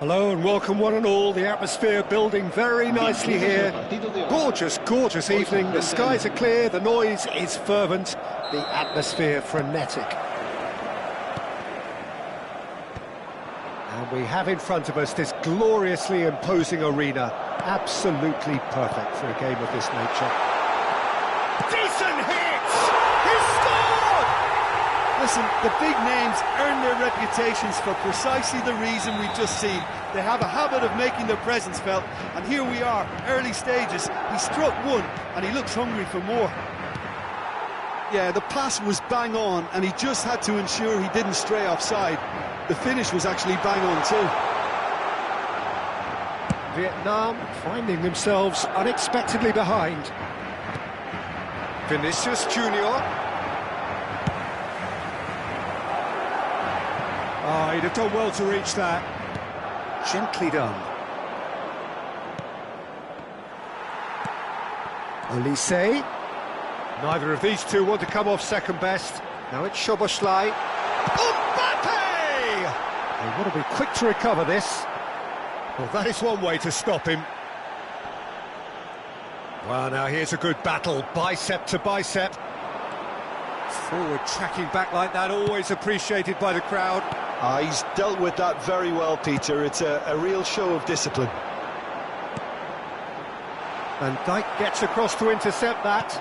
Hello and welcome one and all. The atmosphere building very nicely here. Gorgeous, gorgeous evening. The skies are clear, the noise is fervent, the atmosphere frenetic. And we have in front of us this gloriously imposing arena. Absolutely perfect for a game of this nature. Decent hits! He's scored! Listen, the big names earn their reputations for precisely the reason we've just seen. They have a habit of making their presence felt, and here we are, early stages. He struck one, and he looks hungry for more. Yeah, the pass was bang on, and he just had to ensure he didn't stray offside. The finish was actually bang on too. Vietnam finding themselves unexpectedly behind. Vinicius Junior. Oh, he'd have done well to reach that. Gently done. Olise. Neither of these two want to come off second best. Now it's Szoboszlai. Mbappe! They want to be quick to recover this. Well, that is one way to stop him. Well, now here's a good battle, bicep to bicep. Forward tracking back like that, always appreciated by the crowd. He's dealt with that very well, Peter. It's a real show of discipline. And Dijk gets across to intercept that.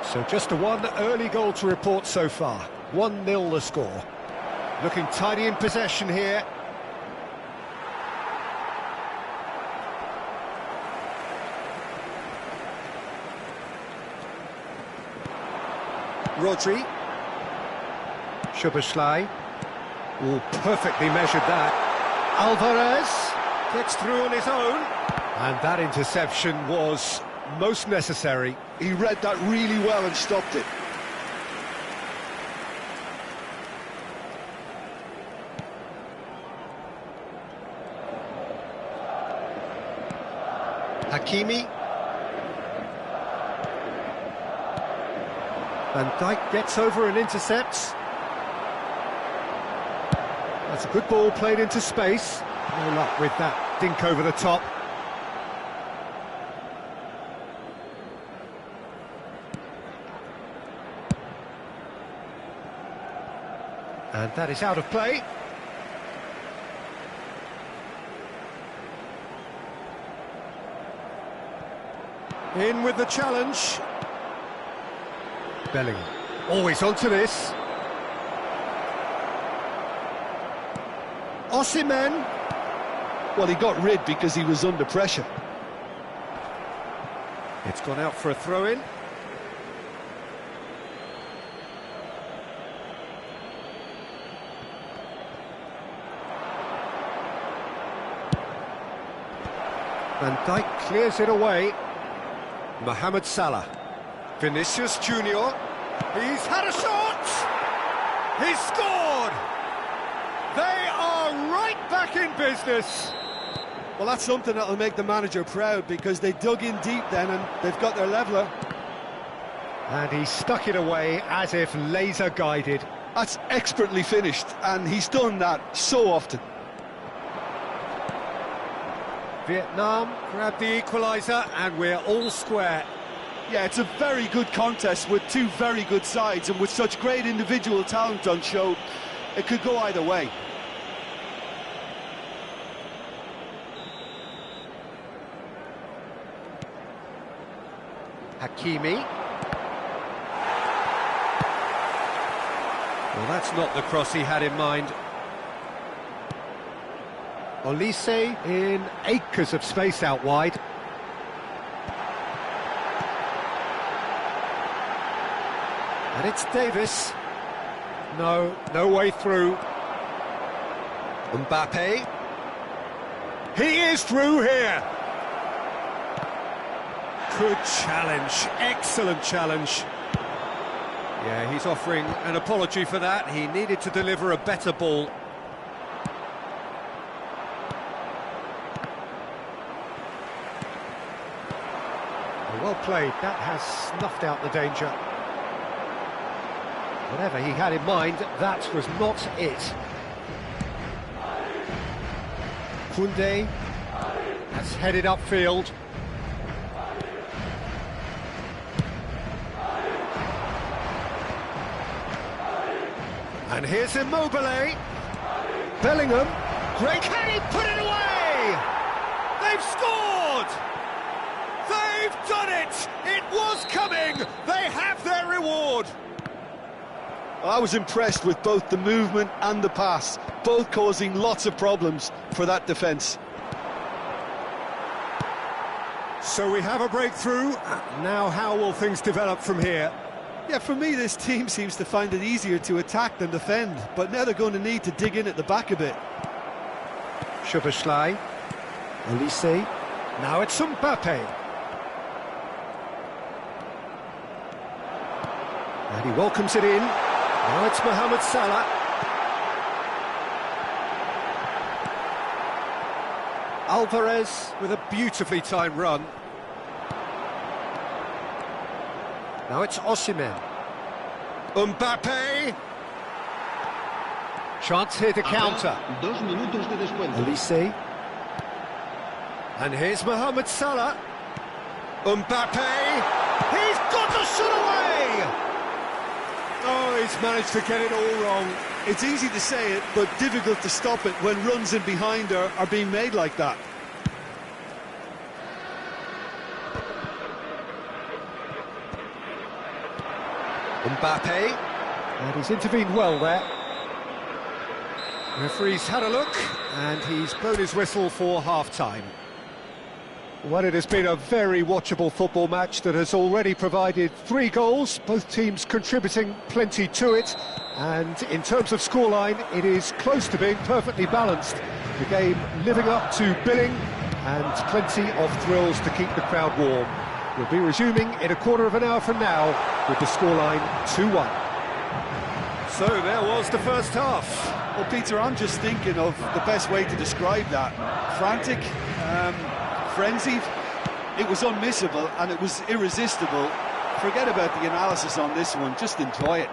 So just a one early goal to report so far. 1-0 the score. Looking tidy in possession here. Rodri. Szoboszlai. Oh, perfectly measured that. Alvarez gets through on his own. And that interception was most necessary. He read that really well and stopped it. Hakimi. Van Dijk gets over and intercepts. That's a good ball played into space. No luck with that dink over the top. And that is out of play. In with the challenge. Bellingham. Always onto this. Osimhen. Well, he got rid because he was under pressure. It's gone out for a throw-in. Van Dijk clears it away. Mohamed Salah. Vinicius Junior. He's had a shot! He's scored! They are right back in business. Well, that's something that'll make the manager proud, because they dug in deep then and they've got their leveller. And he stuck it away as if laser guided. That's expertly finished, and he's done that so often. Vietnam grab the equaliser, and we're all square. Yeah, it's a very good contest with two very good sides, and with such great individual talent on show, it could go either way. Hakimi. Well, that's not the cross he had in mind. Olise in acres of space out wide. And it's Davis. No way through. Mbappe. He is through here. Good challenge, excellent challenge. Yeah, he's offering an apology for that. He needed to deliver a better ball. Well played, that has snuffed out the danger. Whatever he had in mind, that was not it. Koundé has headed upfield. And here's Immobile. Bellingham. Great, can he put it away? They've scored! They've done it! It was coming! They have their reward! I was impressed with both the movement and the pass, both causing lots of problems for that defence. So we have a breakthrough. Now how will things develop from here? Yeah, for me, this team seems to find it easier to attack than defend, but now they're going to need to dig in at the back a bit. Szoboszlai. Olise. Now it's Mbappe. And he welcomes it in. Now it's Mohamed Salah. Alvarez with a beautifully timed run. Now it's Osimhen. Mbappe. Chance here to counter. Habrá 2 minutos de descuento. Elise. And here's Mohamed Salah. Mbappe. He's got the shot away! Oh, he's managed to get it all wrong. It's easy to say it, but difficult to stop it when runs in behind are being made like that. Mbappe. And he's intervened well there. Referee's had a look, and he's blown his whistle for half-time. Well, it has been a very watchable football match that has already provided 3 goals, both teams contributing plenty to it. And in terms of scoreline, it is close to being perfectly balanced. The game living up to billing, and plenty of thrills to keep the crowd warm. We'll be resuming in a quarter of an hour from now with the scoreline 2-1. So there was the first half. Well, Peter, I'm just thinking of the best way to describe that. Frantic, frenzied. It was unmissable and it was irresistible. Forget about the analysis on this one, just enjoy it.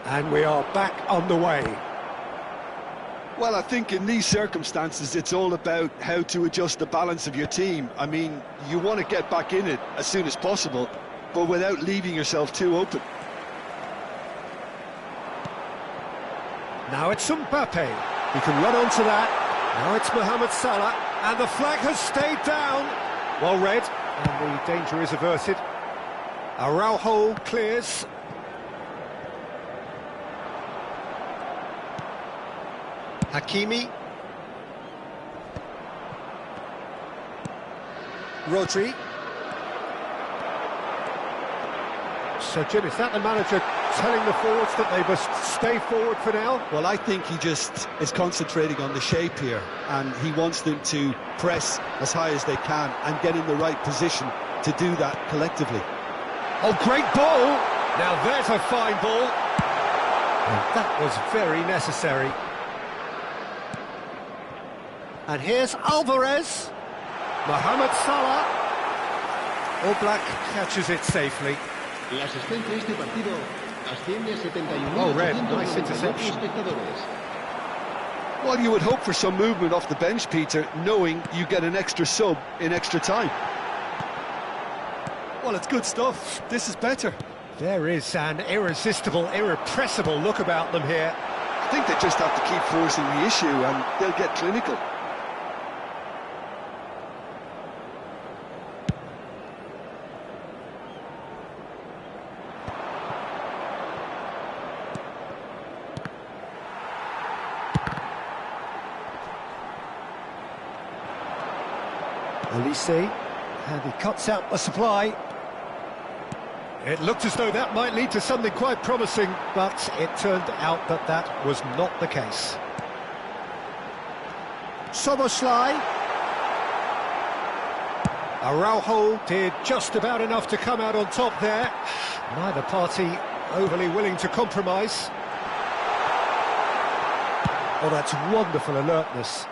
And we are back underway. Well, I think in these circumstances it's all about how to adjust the balance of your team. I mean, you want to get back in it as soon as possible, but without leaving yourself too open. Now it's Mbappe. He can run onto that. Now it's Mohamed Salah, and the flag has stayed down. Well read, and the danger is averted. Araujo clears. Hakimi. Rodri. So, Jim, is that the manager telling the forwards that they must stay forward for now? Well, I think he just is concentrating on the shape here, and he wants them to press as high as they can and get in the right position to do that collectively. Oh, great ball! Now there's a fine ball. And that was very necessary. And here's Alvarez. Mohamed Salah. All Black catches it safely. La asistencia a este partido asciende a 71.892 Oh, red, nice interception. espectadores. Well, you would hope for some movement off the bench, Peter, knowing you get an extra sub in extra time. Well, it's good stuff. This is better. There is an irresistible, irrepressible look about them here. I think they just have to keep forcing the issue and they'll get clinical. Elise, and he cuts out the supply. It looked as though that might lead to something quite promising, but it turned out that that was not the case. Szoboszlai. Araujo did just about enough to come out on top there. Neither party overly willing to compromise. Oh, that's wonderful alertness.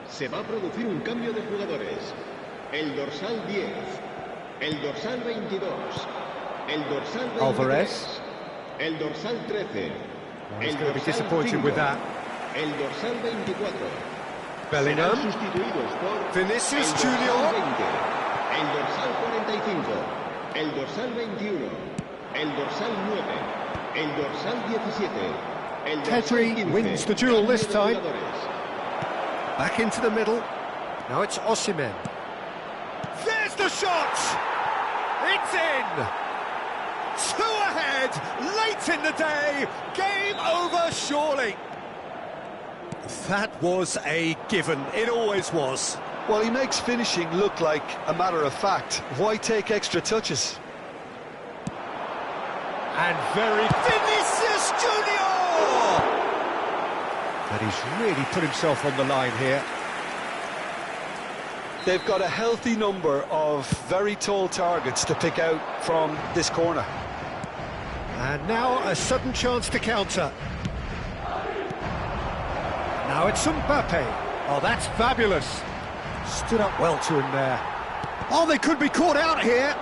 Se va a producir un cambio de jugadores. El dorsal 10, el dorsal 22, el dorsal 23, Alvarez. el dorsal 13, He's el going to be dorsal disappointed 5, with that. el dorsal 24. Bellingham. Serán sustituidos por Vinicius el dorsal Junior. 20, el dorsal 45, el dorsal 21, el dorsal 9, El dorsal 17. El dorsal Pedri 15. wins the duel this time. Jugadores. Back into the middle. Now it's Osimhen. There's the shot! It's in! 2 ahead, late in the day, game over surely. That was a given, it always was. Well, he makes finishing look like a matter of fact. Why take extra touches? And very Vinicius Junior! And he's really put himself on the line here. They've got a healthy number of very tall targets to pick out from this corner. And now a sudden chance to counter. Now it's Mbappe. Oh, that's fabulous. Stood up well to him there. Oh, they could be caught out here.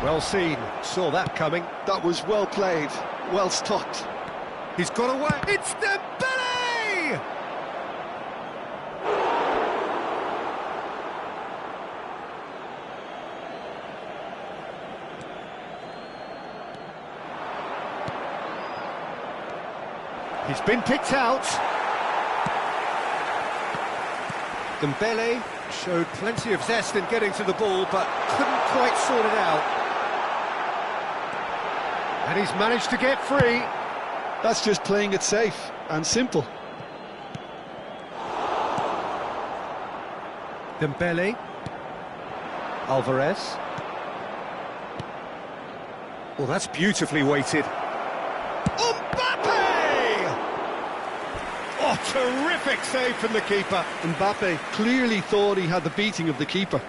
Well seen, saw that coming. That was well played, well stopped. He's got away. It's Dembele! He's been picked out. Dembele showed plenty of zest in getting to the ball, but couldn't quite sort it out. And he's managed to get free. That's just playing it safe and simple. Dembele. Alvarez. Well, that's beautifully weighted. Mbappe! Oh, terrific save from the keeper. Mbappe clearly thought he had the beating of the keeper.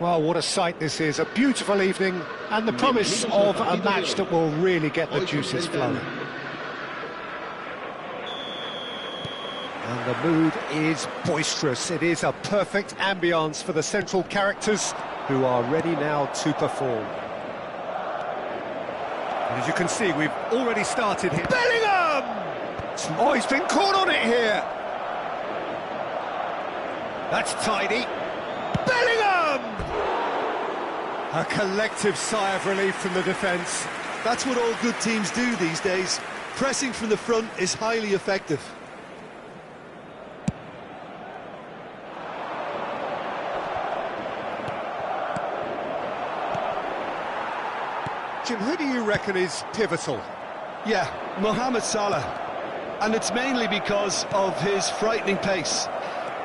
Well, what a sight this is, a beautiful evening, and the promise of a match that will really get the juices flowing. And the mood is boisterous. It is a perfect ambience for the central characters who are ready now to perform. And as you can see, we've already started here. Bellingham! Oh, he's been caught on it here. That's tidy. Bellingham! A collective sigh of relief from the defence. That's what all good teams do these days. Pressing from the front is highly effective. Jim, who do you reckon is pivotal? Yeah, Mohamed Salah. And it's mainly because of his frightening pace.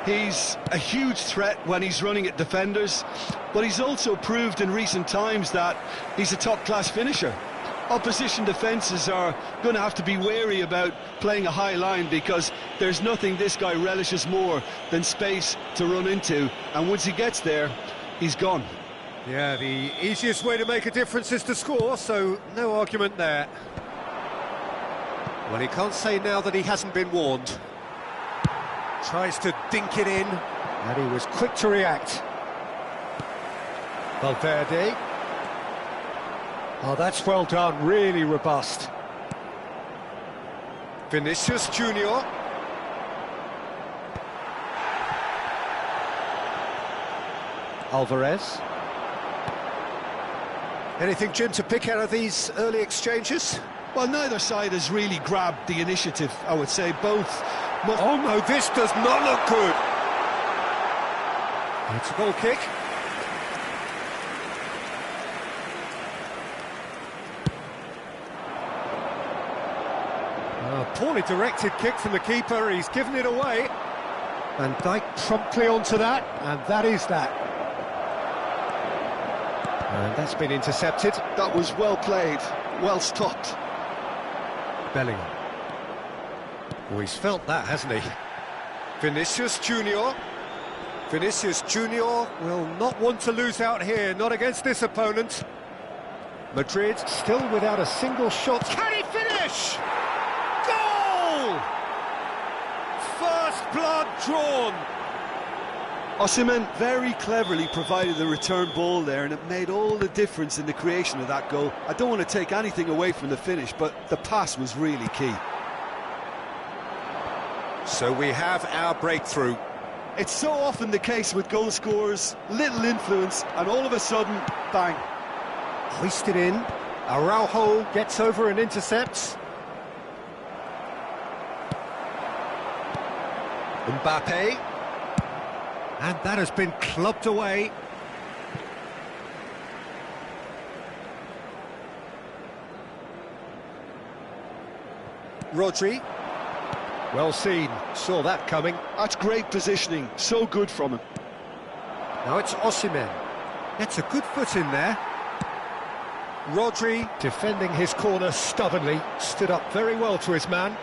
He's a huge threat when he's running at defenders, but he's also proved in recent times that he's a top-class finisher. Opposition defences are going to have to be wary about playing a high line because there's nothing this guy relishes more than space to run into, and once he gets there, he's gone. Yeah, the easiest way to make a difference is to score, so no argument there. Well, he can't say now that he hasn't been warned. Tries to dink it in, and he was quick to react. Valverde. Oh, that's well done, really robust. Vinicius Junior. Alvarez. Anything, Jim, to pick out of these early exchanges? Well, neither side has really grabbed the initiative, I would say. Both. Oh no, this does not look good. It's a goal kick. A poorly directed kick from the keeper, he's given it away. Van Dijk promptly onto that, and that is that. And that's been intercepted. That was well played, well stopped. Bellingham. Oh, he's felt that, hasn't he? Vinicius Junior. Vinicius Junior will not want to lose out here, not against this opponent. Madrid still without a single shot. Can he finish? Goal! First blood drawn. Osimhen very cleverly provided the return ball there, and it made all the difference in the creation of that goal. I don't want to take anything away from the finish, but the pass was really key. So we have our breakthrough. It's so often the case with goal scorers, little influence, and all of a sudden, bang. Hoisted in. Araujo gets over and intercepts. Mbappe. And that has been clubbed away. Rodri. Well seen, saw that coming. That's great positioning, so good from him. Now it's Osimhen. Gets a good foot in there. Rodri, defending his corner stubbornly, stood up very well to his man.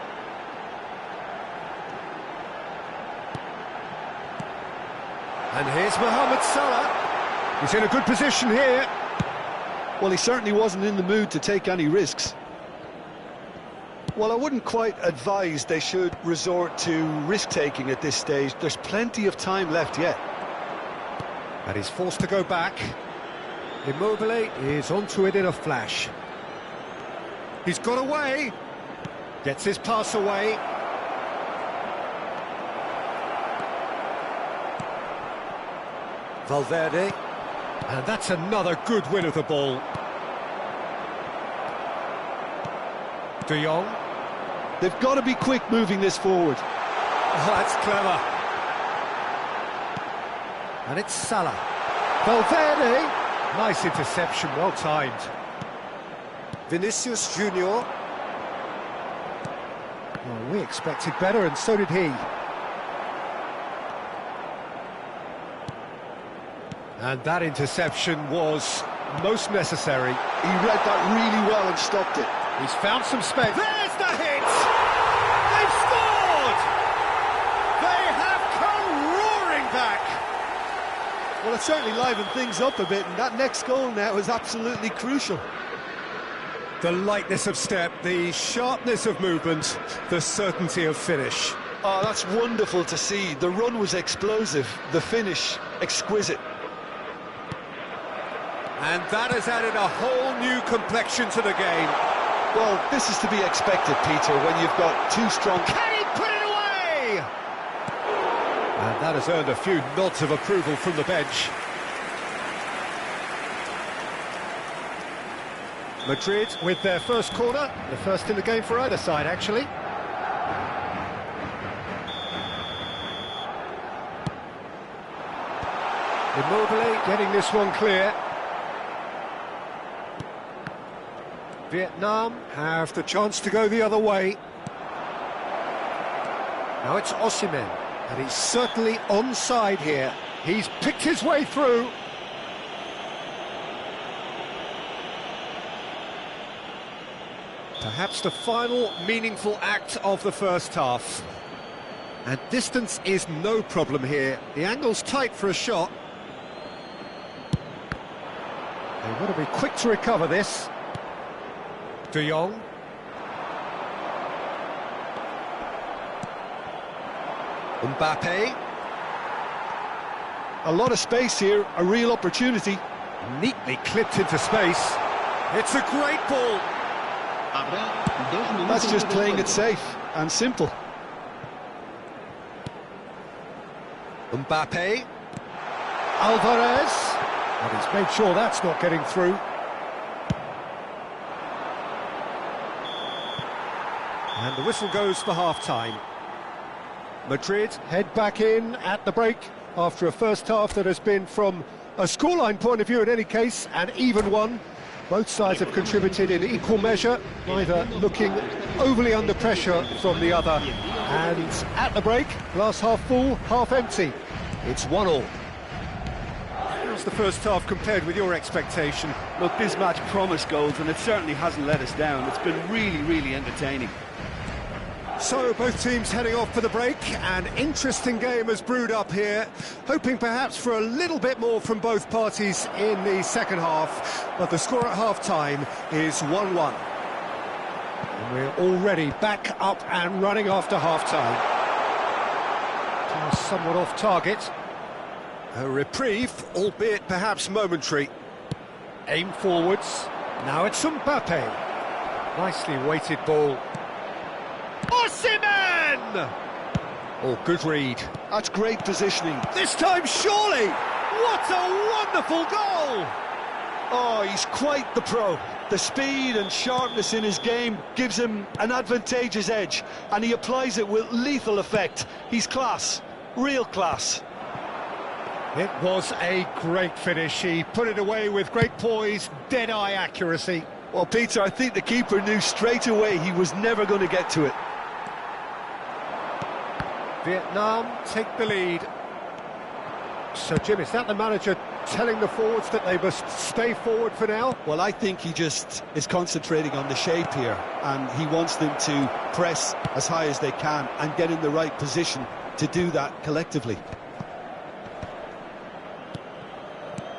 And here's Mohamed Salah. He's in a good position here. Well, he certainly wasn't in the mood to take any risks. Well, I wouldn't quite advise they should resort to risk-taking at this stage. There's plenty of time left yet. And he's forced to go back. Immobile is onto it in a flash. He's got away. Gets his pass away. Valverde. And that's another good win of the ball. De Jong. They've got to be quick moving this forward. Oh, that's clever. And it's Salah. Valverde. Nice interception, well timed. Vinicius Junior. Well, we expected better, and so did he. And that interception was most necessary. He read that really well and stopped it. He's found some space. There's the hit! They've scored! They have come roaring back! Well, a it certainly livened things up a bit, and that next goal now is absolutely crucial. The lightness of step, the sharpness of movement, the certainty of finish. Oh, that's wonderful to see. The run was explosive, the finish exquisite. And that has added a whole new complexion to the game. Well, this is to be expected, Peter, when you've got two strong... Can he put it away? And that has earned a few nods of approval from the bench. Madrid with their first corner, the first in the game for either side, actually. Immobile getting this one clear. Vietnam have the chance to go the other way. Now it's Osimhen, and he's certainly onside here. He's picked his way through. Perhaps the final meaningful act of the first half. And distance is no problem here. The angle's tight for a shot. They've got to be quick to recover this. De Jong. Mbappe. A lot of space here, a real opportunity. Neatly clipped into space. It's a great ball. That's just playing it safe and simple. Mbappe. Alvarez. And he's made sure that's not getting through. And the whistle goes for half-time. Madrid head back in at the break after a first half that has been, from a scoreline point of view in any case, an even one. Both sides have contributed in equal measure, neither looking overly under pressure from the other. And at the break, glass half full, half empty. It's 1-1. How's the first half compared with your expectation? Look, this match promised goals, and it certainly hasn't let us down. It's been really, really entertaining. So, both teams heading off for the break. An interesting game has brewed up here, hoping perhaps for a little bit more from both parties in the second half, but the score at half-time is 1-1. And we're already back up and running after half-time. Pass somewhat off target. A reprieve, albeit perhaps momentary. Aim forwards. Now it's Mbappe. Nicely weighted ball. Osimhen! Oh, good read. That's great positioning. This time, surely! What a wonderful goal! Oh, he's quite the pro. The speed and sharpness in his game gives him an advantageous edge, and he applies it with lethal effect. He's class, real class. It was a great finish. He put it away with great poise, dead-eye accuracy. Well, Peter, I think the keeper knew straight away he was never going to get to it. Vietnam take the lead. So, Jim, is that the manager telling the forwards that they must stay forward for now? Well, I think he just is concentrating on the shape here, and he wants them to press as high as they can and get in the right position to do that collectively.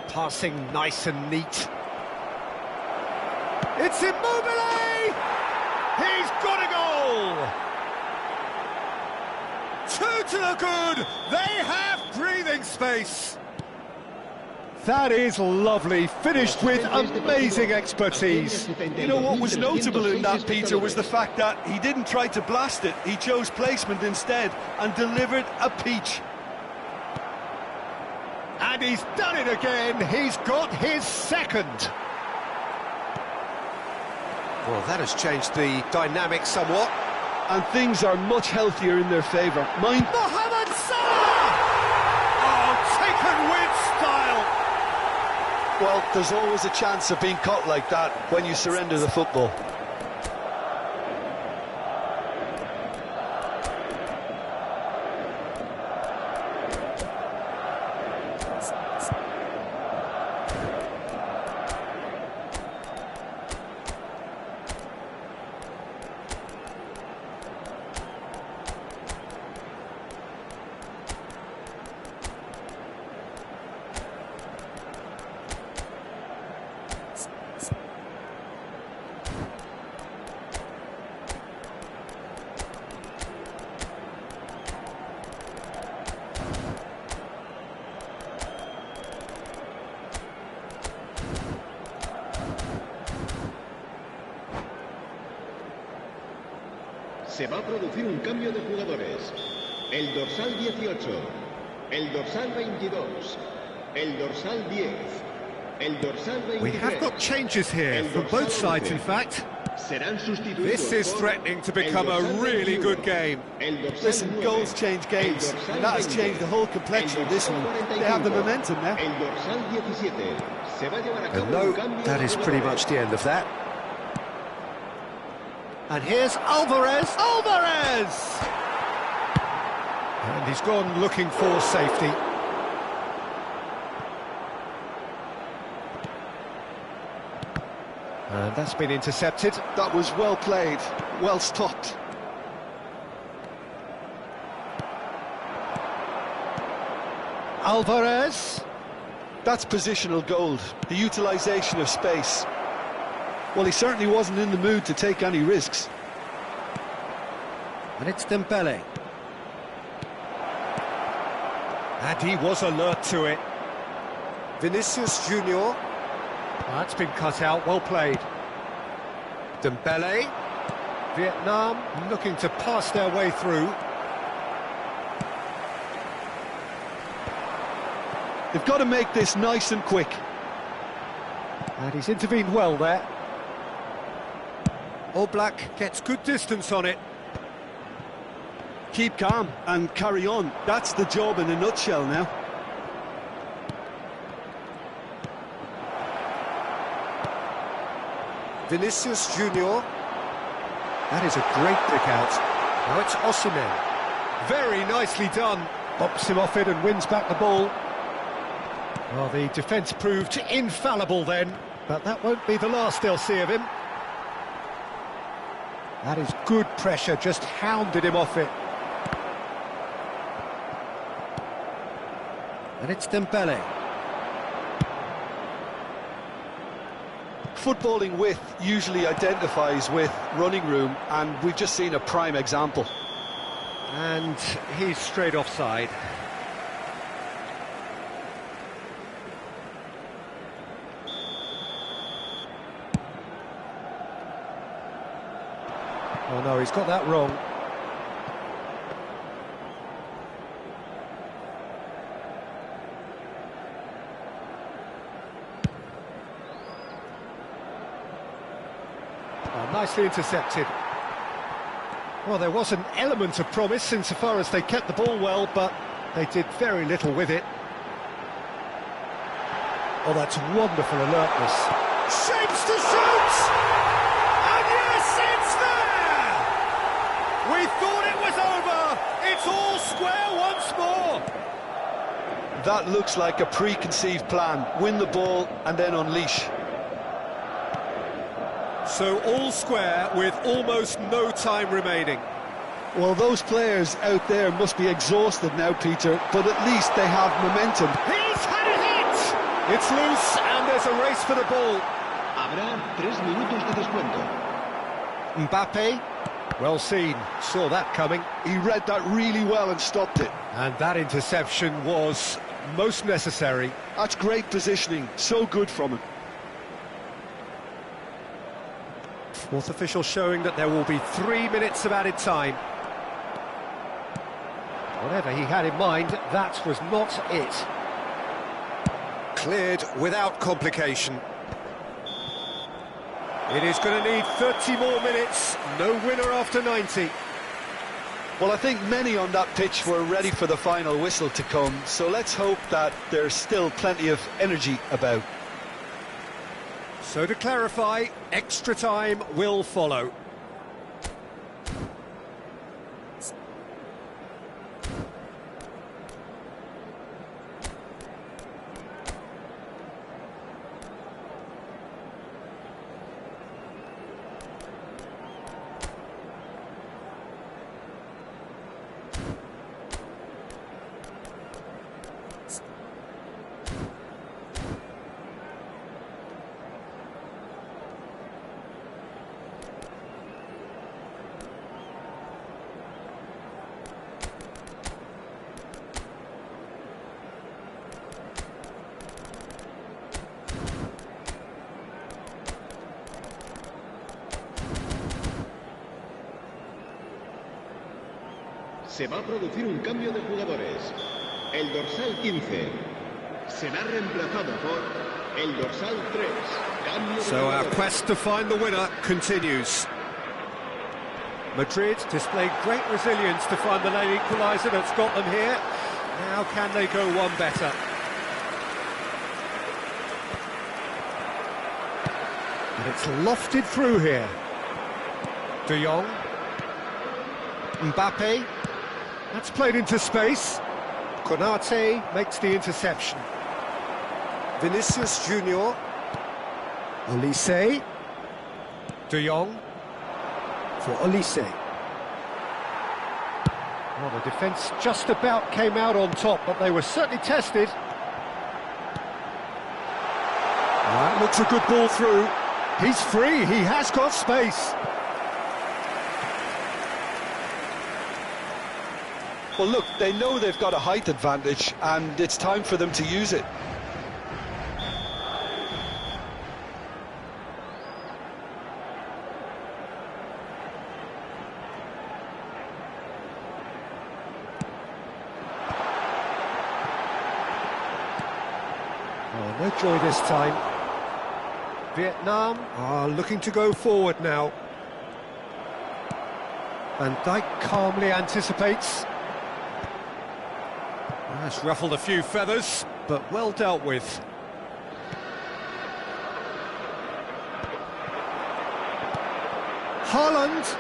Passing nice and neat. It's Immobile! He's got a goal! 2 to the good! They have breathing space! That is lovely, finished with amazing expertise. You know what was notable in that, Peter, was the fact that he didn't try to blast it. He chose placement instead and delivered a peach. And he's done it again. He's got his second. Well, that has changed the dynamic somewhat. And things are much healthier in their favour. Mohamed Salah! Oh, taken with style! Well, there's always a chance of being caught like that when you surrender the football. Se va a producir un cambio de jugadores. El dorsal 18, el dorsal 22, el dorsal 10, el dorsal 23. We have got changes here from both sides, in fact. Serán sustituidos. This is threatening to become a really good game. Listen, goals change games, and that has changed the whole complexion of this one. They have the momentum now. El dorsal 17 se va a llevar a cabo And no, un cambio that de is pretty jugadores. much the end of that. And here's Alvarez. Alvarez! And he's gone looking for safety. And that's been intercepted. That was well played, well stopped. Alvarez. That's positional gold, the utilisation of space. Well, he certainly wasn't in the mood to take any risks. And it's Dembele. And he was alert to it. Vinicius Junior. That's been cut out, well played. Dembele. Vietnam looking to pass their way through. They've got to make this nice and quick. And he's intervened well there. Oblak gets good distance on it. Keep calm and carry on. That's the job in a nutshell now. Vinicius Junior. That is a great pick out. Now it's Osimhen. Very nicely done. Bops him off it and wins back the ball. Well, the defence proved infallible then, but that won't be the last they'll see of him. That is good pressure, just hounded him off it. And it's Dembele. Footballing width usually identifies with running room, and we've just seen a prime example. And he's straight offside. Oh no, he's got that wrong. Oh, nicely intercepted. Well, there was an element of promise insofar as they kept the ball well, but they did very little with it. Oh, that's wonderful alertness. Shapes to shoot! And yes, it's there! We thought it was over! It's all square once more! That looks like a preconceived plan. Win the ball and then unleash. So all square with almost no time remaining. Well, those players out there must be exhausted now, Peter, but at least they have momentum. He's had a hit! It's loose and there's a race for the ball. Habrá 3 minutos de descuento. Mbappe, well seen, saw that coming. He read that really well and stopped it. And that interception was most necessary. That's great positioning, so good from him. Fourth official showing that there will be 3 minutes of added time. Whatever he had in mind, that was not it. Cleared without complication. It is going to need 30 more minutes, no winner after 90. Well, I think many on that pitch were ready for the final whistle to come, so let's hope that there's still plenty of energy about. So to clarify, extra time will follow. Se va a producir un cambio de jugadores. El dorsal 15 será reemplazado por el dorsal 3. Cambio de So our jugadores. quest to find the winner continues. Madrid displayed great resilience to find the late equaliser that's got them here. Now can they go one better? And it's lofted through here. De Jong. Mbappe. That's played into space. Konate makes the interception. Vinicius Junior. Olise. De Jong. For Olise. Well, the defence just about came out on top, but they were certainly tested. That looks a good ball through. He's free, he has got space. Well, look, they know they've got a height advantage, and it's time for them to use it. Oh, no joy this time. Vietnam are looking to go forward now. Van Dijk calmly anticipates. That's ruffled a few feathers, but well dealt with. Haaland.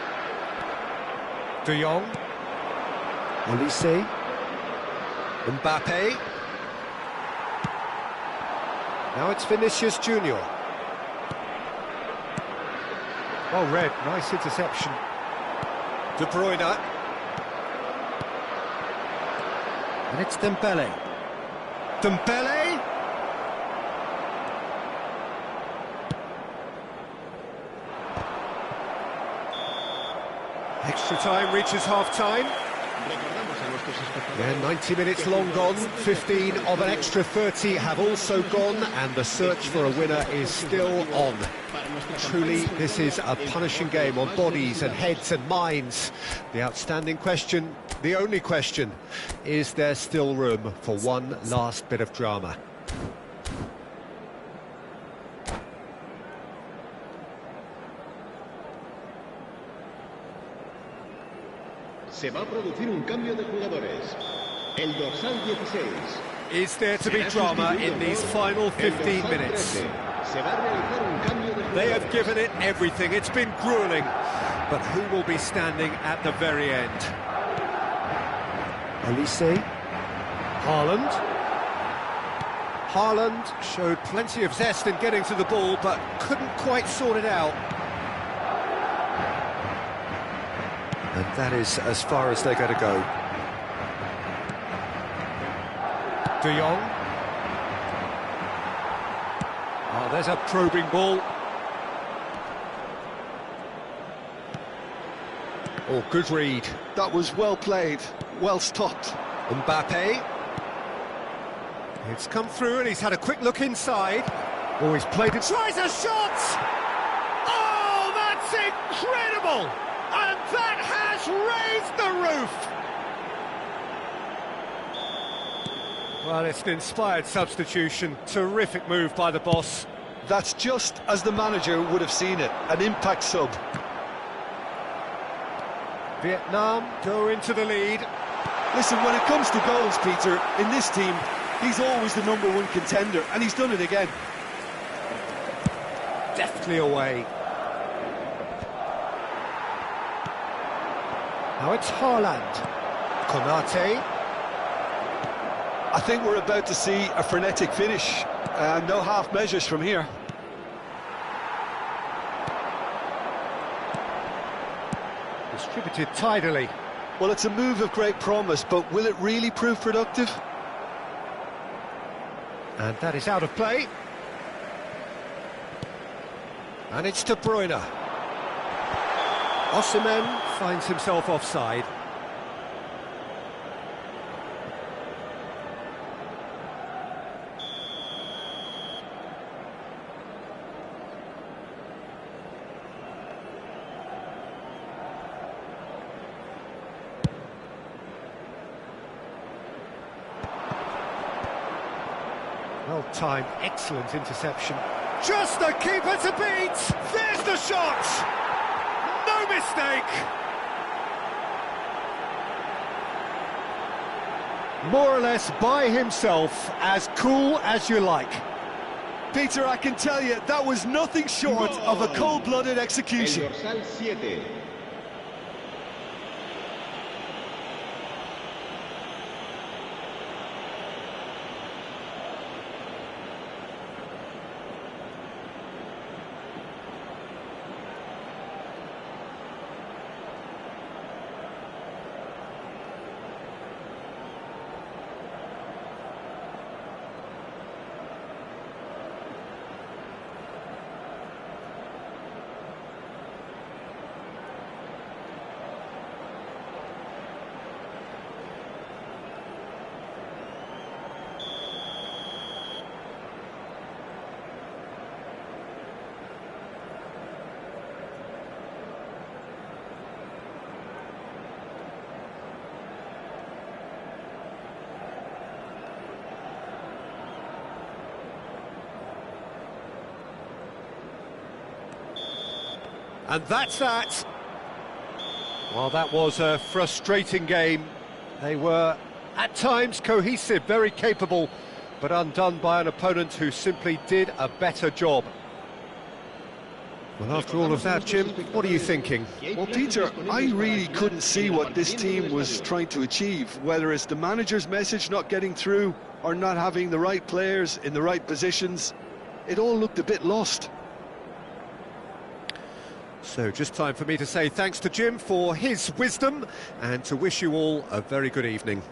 De Jong. Olise. Mbappe. Now it's Vinicius Junior. Well read, nice interception. De Bruyne. And it's Dembele. Dembele! Extra time reaches half-time. Yeah, 90 minutes long gone, 15 of an extra 30 have also gone, and the search for a winner is still on. Truly, this is a punishing game on bodies and heads and minds. The outstanding question, the only question, is there still room for one last bit of drama? Se va a producir un cambio de jugadores. El dorsal 16. Is there to be drama in these final 15 minutes? Se va a realizar un cambio de They have jugadores. given it everything, it's been gruelling, but who will be standing at the very end? Olise. Haaland. Haaland showed plenty of zest in getting to the ball, but couldn't quite sort it out. And that is as far as they're going to go. De Jong. Oh, there's a probing ball. Oh, good read. That was well played, well stopped. Mbappe. It's come through and he's had a quick look inside. Oh, he's played it. Tries a shot! Oh, that's incredible! And that has raised the roof! Well, it's an inspired substitution. Terrific move by the boss. That's just as the manager would have seen it, an impact sub. Vietnam go into the lead. Listen, when it comes to goals, Peter, in this team, he's always the #1 contender, and he's done it again. Deftly away. Now it's Haaland. Konate. I think we're about to see a frenetic finish. No half measures from here. Distributed tidily. Well, it's a move of great promise, but will it really prove productive? And that is out of play. And it's De Bruyne. Osimhen finds himself offside. Well-timed, excellent interception. Just the keeper to beat! There's the shot! No mistake! More or less by himself, as cool as you like. Peter, I can tell you, that was nothing short of a cold-blooded execution. El dorsal 7. And that's that. Well, that was a frustrating game. They were, at times, cohesive, very capable, but undone by an opponent who simply did a better job. Well, after all of that, Jim, what are you thinking? Well, Peter, I really couldn't see what this team was trying to achieve, whether it's the manager's message not getting through or not having the right players in the right positions. It all looked a bit lost. So just time for me to say thanks to Jim for his wisdom and to wish you all a very good evening.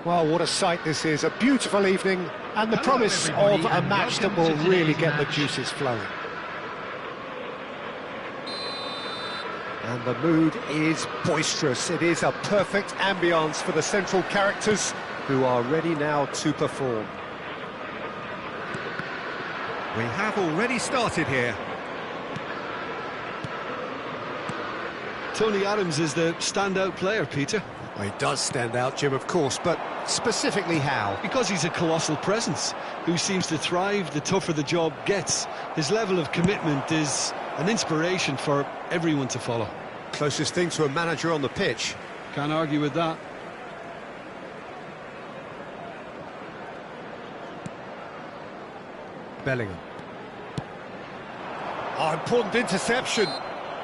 Well, what a sight this is, a beautiful evening, and the promise of a match that will really get the juices flowing. And the mood is boisterous. It is a perfect ambience for the central characters who are ready now to perform. We have already started here. Tony Adams is the standout player, Peter. Well, he does stand out, Jim, of course, but specifically how? Because he's a colossal presence who seems to thrive the tougher the job gets. His level of commitment is an inspiration for everyone to follow. Closest thing to a manager on the pitch. Can't argue with that. Bellingham. Oh, important interception.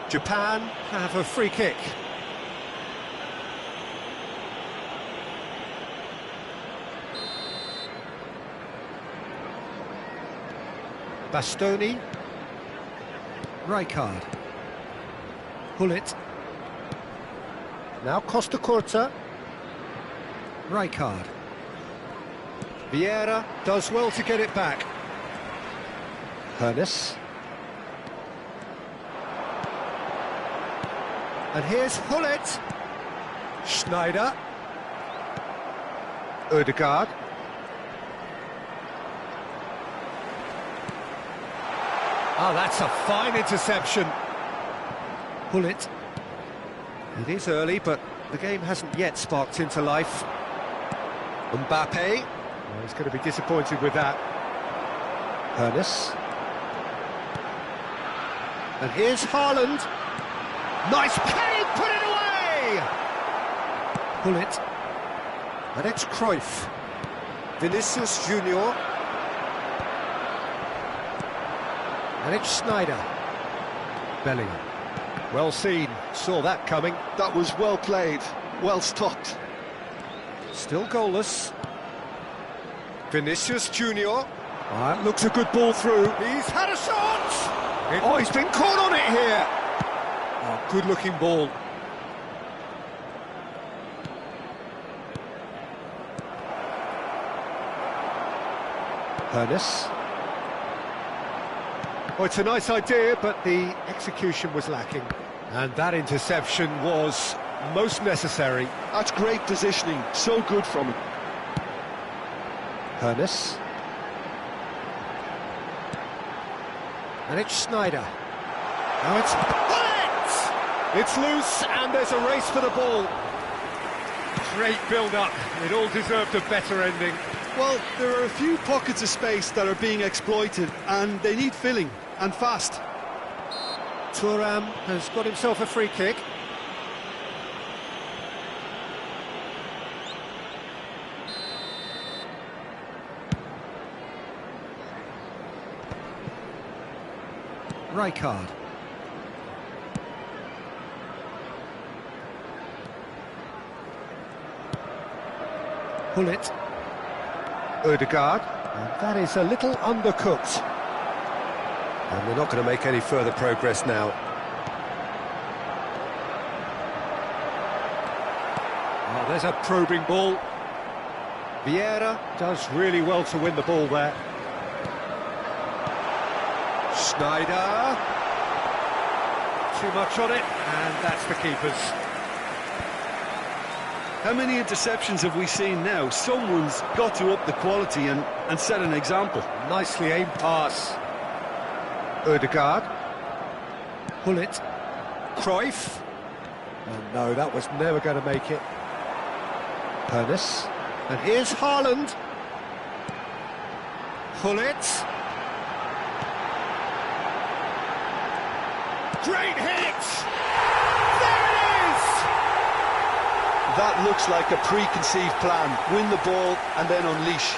Japan have a free kick. Bastoni. Rijkaard. Gullit. Now Costa Curta. Rijkaard. Vieira does well to get it back. Hernes. And here's Gullit. Schneider. Ødegaard. Oh, that's a fine interception. Gullit. It is early, but the game hasn't yet sparked into life. Mbappe. Oh, he's going to be disappointed with that. Hernes. And here's Haaland. Nice play, put it away! Gullit. And it's Cruyff. Vinicius Junior. And it's Schneider. Bellingham. Well seen, saw that coming. That was well played, well stopped. Still goalless. Vinicius Junior. That looks a good ball through. He's had a shot! Oh, he's been caught on it here. Oh, good-looking ball. Hernes. Oh, it's a nice idea, but the execution was lacking. And that interception was most necessary. That's great positioning, so good from him. Hernes. And it's Schneider. Now it's Gullit! It's loose, and there's a race for the ball. Great build-up. It all deserved a better ending. Well, there are a few pockets of space that are being exploited, and they need filling, and fast. Thuram has got himself a free kick. Rijkaard. Gullit. Ødegaard. And that is a little undercooked. And they're not going to make any further progress now. Oh, there's a probing ball. Vieira does really well to win the ball there. Schneider. Too much on it, and that's the keeper's. How many interceptions have we seen now? Someone's got to up the quality and set an example. Nicely aimed pass. Ødegaard. Gullit. Cruyff. Oh no, that was never going to make it. Pernis. And here's Haaland. Gullit. Great hit! There it is! That looks like a preconceived plan. Win the ball and then unleash.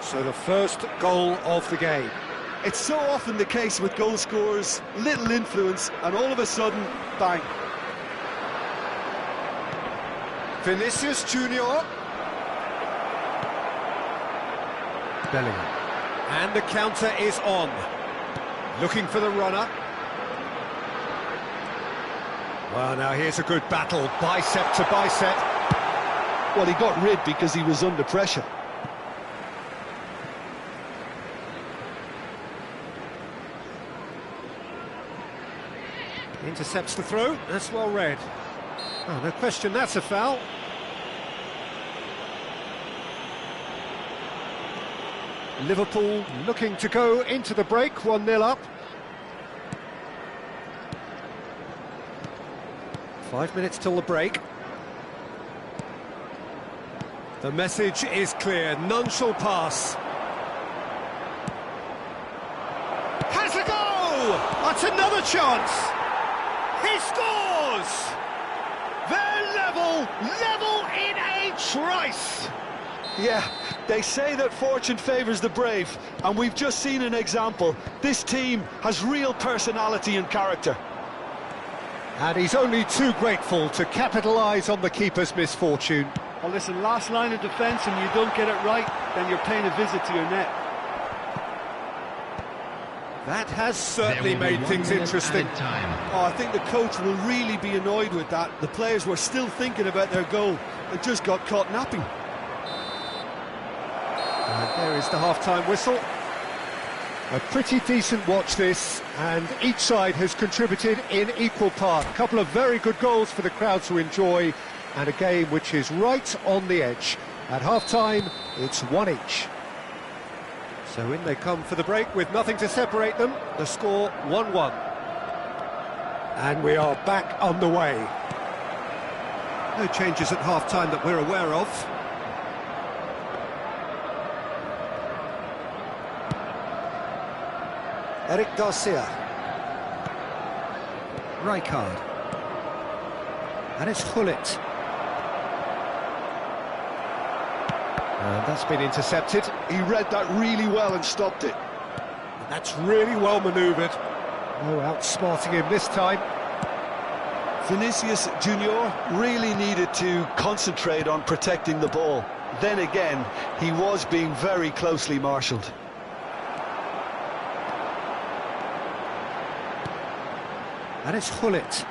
So the first goal of the game. It's so often the case with goal scorers, little influence, and all of a sudden, bang. Vinicius Junior. Bellingham. And the counter is on. Looking for the runner. Well, now here's a good battle, bicep to bicep. Well, he got rid because he was under pressure. Intercepts the throw, that's well read. Oh, no question, that's a foul. Liverpool looking to go into the break, 1-0 up. 5 minutes till the break. The message is clear, none shall pass. Has a goal! That's another chance! He scores! They're level in a trice! Yeah, they say that fortune favours the brave, and we've just seen an example. This team has real personality and character. And he's only too grateful to capitalise on the keeper's misfortune. Well, listen, last line of defence and you don't get it right, then you're paying a visit to your net. That has certainly made things interesting. Oh, I think the coach will really be annoyed with that. The players were still thinking about their goal. They just got caught napping. And there is the half-time whistle. A pretty decent watch this, and each side has contributed in equal part. A couple of very good goals for the crowd to enjoy, and a game which is right on the edge. At half-time, it's 1 each. So in they come for the break with nothing to separate them. The score 1-1. And we are back underway. No changes at half-time that we're aware of. Eric Garcia. Rijkaard. And it's Gullit. And that's been intercepted. He read that really well and stopped it. And that's really well manoeuvred. No outsmarting him this time. Vinicius Junior really needed to concentrate on protecting the ball. Then again, he was being very closely marshalled. And it's Gullit.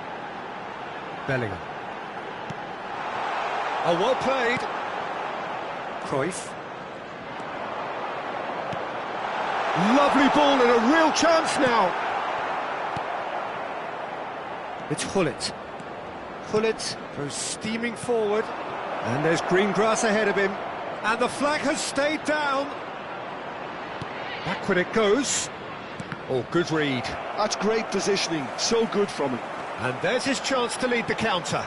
Bellingham. Oh, well played. Cruyff. Lovely ball and a real chance now. It's Gullit. Gullit goes steaming forward. And there's green grass ahead of him. And the flag has stayed down. Back when it goes. Oh, good read. That's great positioning, so good from him. And there's his chance to lead the counter.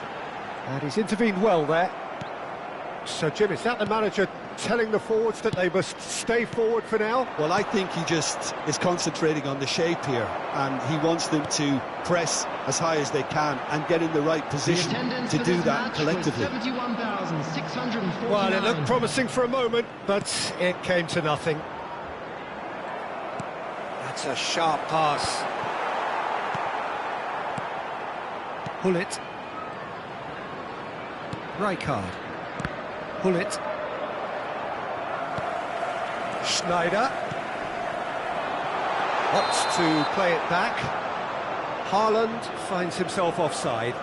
And he's intervened well there. So, Jim, is that the manager telling the forwards that they must stay forward for now? Well, I think he just is concentrating on the shape here, and he wants them to press as high as they can and get in the right position to do that collectively. Well, it looked promising for a moment, but it came to nothing. That's a sharp pass. Gullit. Rijkaard. Gullit. Schneider opts to play it back. Haaland finds himself offside.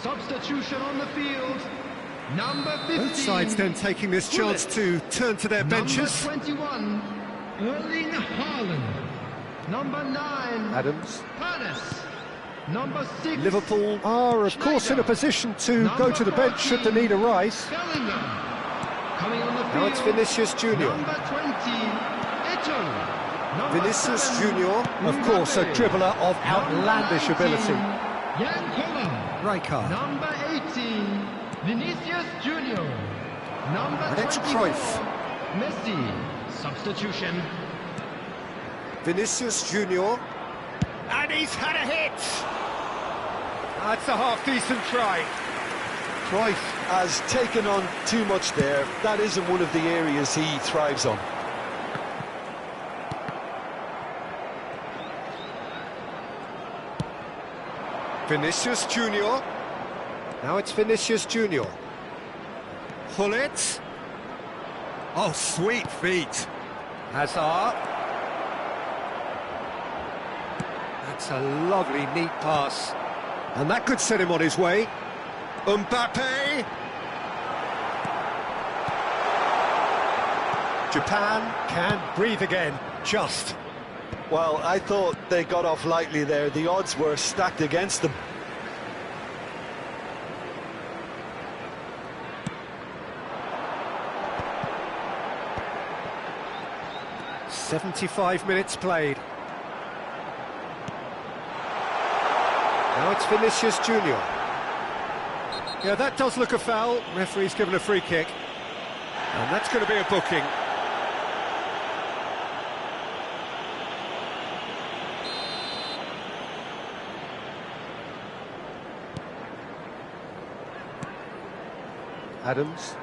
Substitution on the field. Number 15. Both sides then taking this chance to turn to their benches. Number 21, Erling Haaland. Number 9, Adams. Paredes. Number 6, Liverpool are, of course, in a position to go to the bench should the need arise. Bellingham. Coming on the field. Now it's Vinicius Junior. Number 20, Eto'o. Number Vinicius 7, Junior, of course, a dribbler of outlandish ability. Jan Koller. Rijkaard. Number 18, Vinicius Junior. Number And it's 24, Cruyff. Messi. Substitution. Vinicius Junior. And he's had a hit! That's a half-decent try. Cruyff has taken on too much there. That isn't one of the areas he thrives on. Vinicius Junior. Now it's Vinicius Junior. Gullit. Oh, sweet feet. Hazard. That's a lovely, neat pass. And that could set him on his way. Mbappe. Japan can breathe again, just. Well, I thought they got off lightly there. The odds were stacked against them. "75 minutes played. Now it's Vinicius Junior. Yeah, that does look a foul. Referee's given a free kick. And that's going to be a booking. Adams.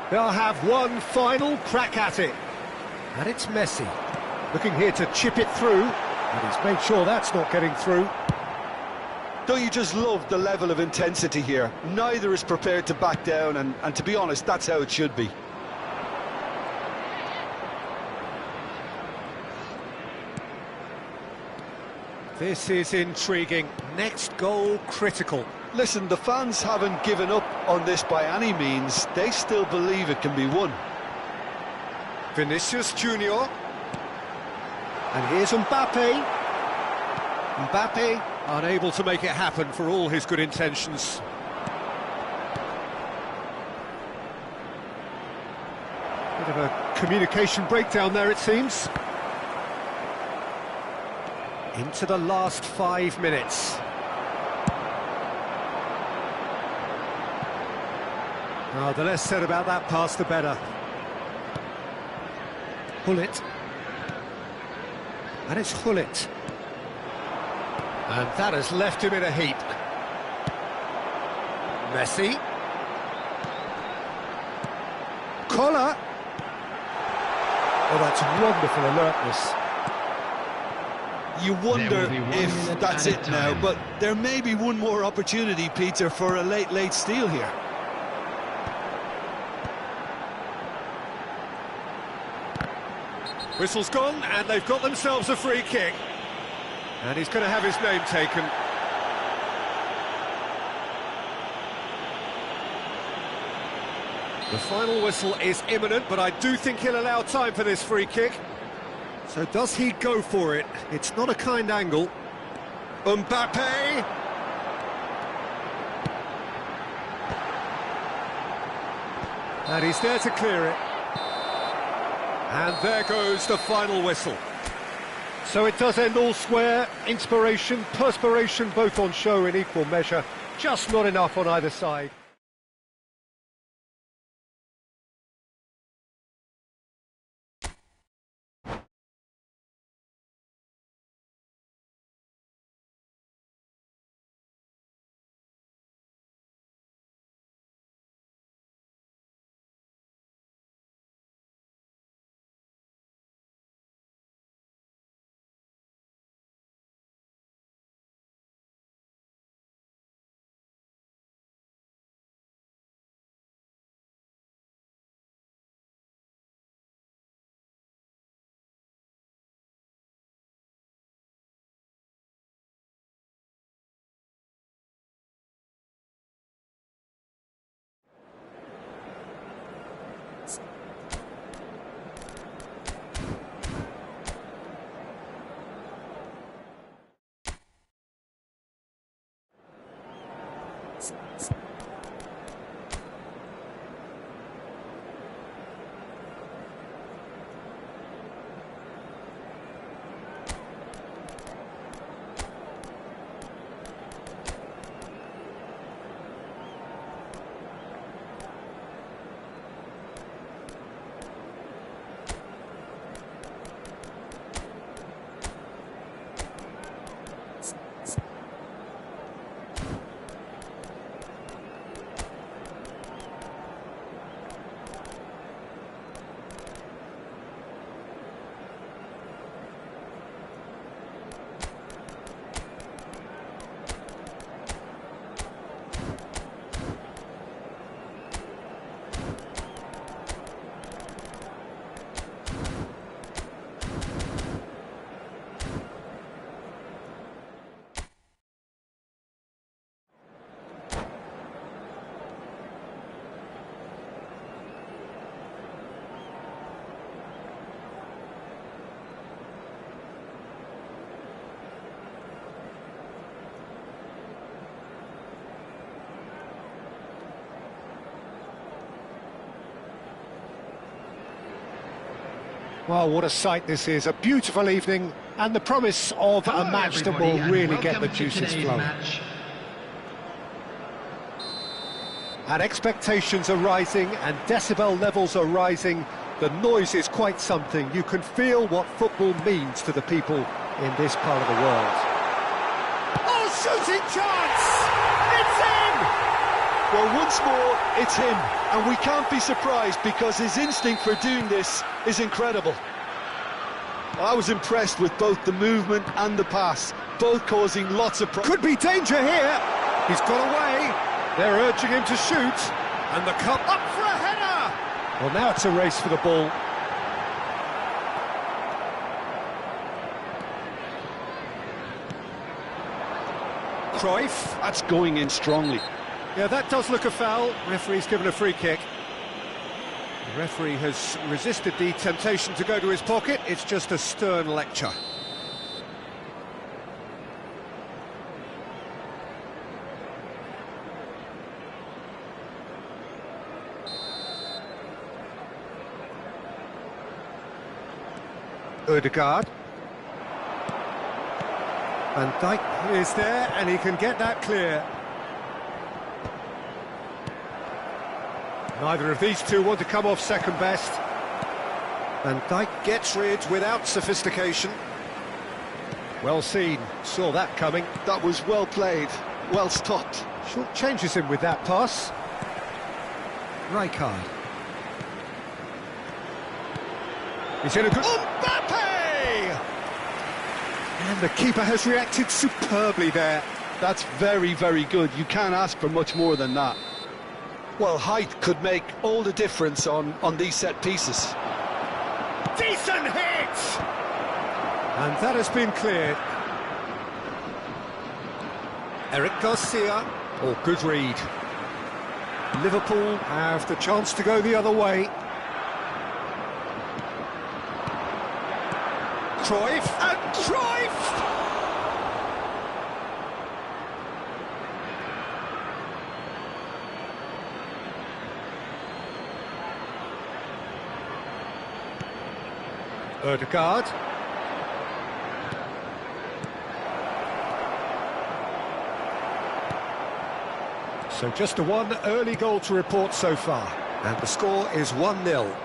They'll have one final crack at it. And it's Messi, looking here to chip it through, and he's made sure that's not getting through. Don't you just love the level of intensity here? Neither is prepared to back down, and to be honest, that's how it should be. This is intriguing. Next goal critical. Listen, the fans haven't given up on this by any means. They still believe it can be won. Vinicius Junior. And here's Mbappe. Mbappe unable to make it happen for all his good intentions. Bit of a communication breakdown there, it seems. Into the last 5 minutes. Oh, the less said about that pass, the better. Gullit. And it's Gullit. And that has left him in a heap. Messi. Koller. Oh, that's wonderful alertness. You wonder if that's it now, but there may be one more opportunity, Peter, for a late steal here. Whistle's gone, and they've got themselves a free kick. And he's going to have his name taken. The final whistle is imminent, but I do think he'll allow time for this free kick. So does he go for it? It's not a kind angle. Mbappe! And he's there to clear it. And there goes the final whistle. So it does end all square. Inspiration, perspiration, both on show in equal measure. Just not enough on either side. Well, what a sight this is. A beautiful evening and the promise of a match that will really get the juices flowing. And expectations are rising and decibel levels are rising. The noise is quite something. You can feel what football means to the people in this part of the world. Oh, shooting chance! It's in! Well, once more, it's him, and we can't be surprised because his instinct for doing this is incredible. I was impressed with both the movement and the pass, both causing lots of problems. Could be danger here. He's got away. They're urging him to shoot, and the cup up for a header. Well, now it's a race for the ball. Cruyff. That's going in strongly. Yeah, that does look a foul. Referee's given a free kick. The referee has resisted the temptation to go to his pocket. It's just a stern lecture. Ødegaard. Van Dijk is there, and he can get that clear. Neither of these two want to come off second best. Van Dijk gets rid without sophistication. Well seen, saw that coming. That was well played, well stopped. Short changes him with that pass. Rijkaard. He's in a good... Mbappe! And the keeper has reacted superbly there. That's very, very good. You can't ask for much more than that. Well, height could make all the difference on these set pieces. Decent hit! And that has been cleared. Eric Garcia. Oh, good read. Liverpool have the chance to go the other way. Cruyff, and Cruyff! Ødegaard. So just a one early goal to report so far. And the score is 1-0.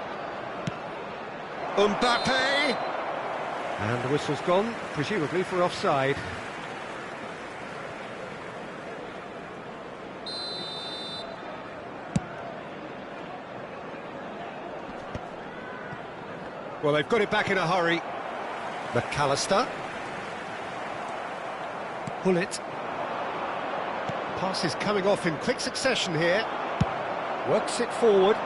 Mbappe! And the whistle's gone, presumably for offside. Well, they've got it back in a hurry. McAllister. Gullit. Passes coming off in quick succession here. Works it forward.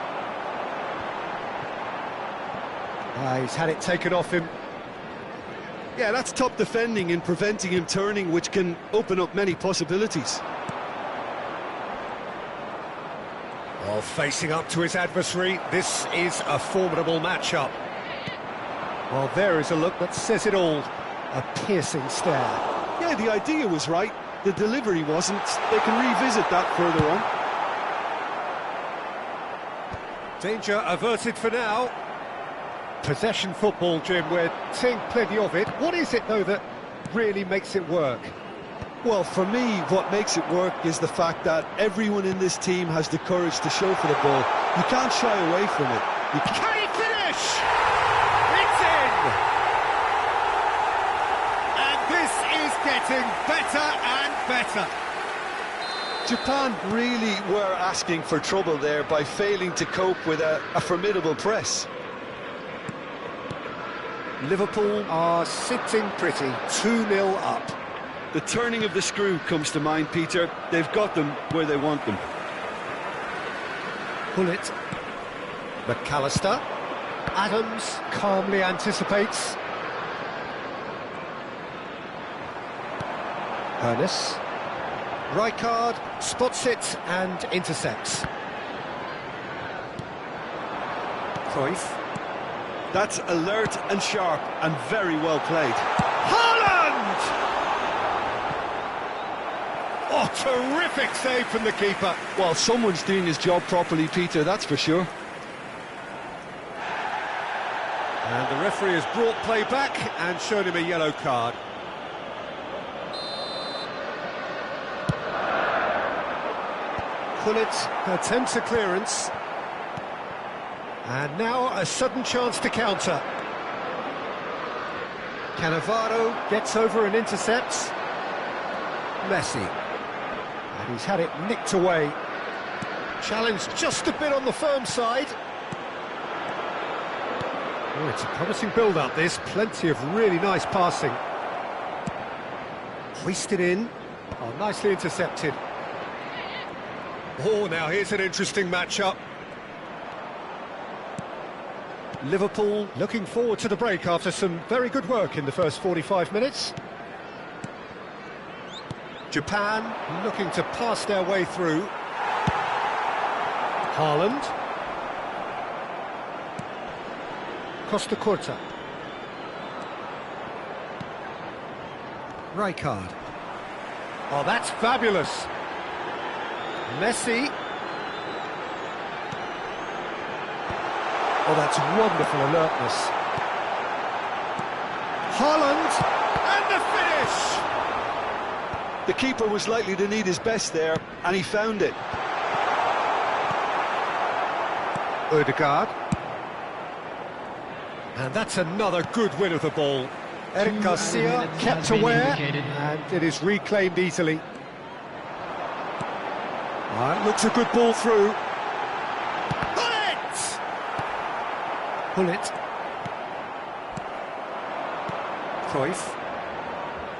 He's had it taken off him. Yeah, that's top defending in preventing him turning, which can open up many possibilities. Well, facing up to his adversary, this is a formidable matchup. Well, there is a look that says it all. A piercing stare. Yeah, the idea was right. The delivery wasn't. They can revisit that further on. Danger averted for now. Possession football, Jim, we're seeing plenty of it. What is it, though, that really makes it work? Well, for me, what makes it work is the fact that everyone in this team has the courage to show for the ball. You can't shy away from it. Can he finish? It's in! And this is getting better and better. Japan really were asking for trouble there by failing to cope with a formidable press. Liverpool are sitting pretty, 2-0 up. The turning of the screw comes to mind, Peter. They've got them where they want them. Gullit. McAllister. Adams calmly anticipates. Ernest. Rijkaard spots it and intercepts. Cruyff. That's alert and sharp and very well played. Haaland! Oh, terrific save from the keeper. Well, someone's doing his job properly, Peter, that's for sure. And the referee has brought play back and shown him a yellow card. Gullit attempts a clearance. And now a sudden chance to counter. Cannavaro gets over and intercepts. Messi. And he's had it nicked away. Challenged just a bit on the firm side. Oh, it's a promising build-up, this. Plenty of really nice passing. Hoisted in. Oh, nicely intercepted. Oh, now here's an interesting matchup. Liverpool looking forward to the break after some very good work in the first 45 minutes. Japan looking to pass their way through. Haaland. Costa Curta. Rijkaard. Oh, that's fabulous. Messi. Oh, that's wonderful alertness. Haaland, and the finish! The keeper was likely to need his best there, and he found it. Ødegaard. And that's another good win of the ball. Eric Garcia kept aware, and it is reclaimed easily. That looks a good ball through. Gullit. Cruyff.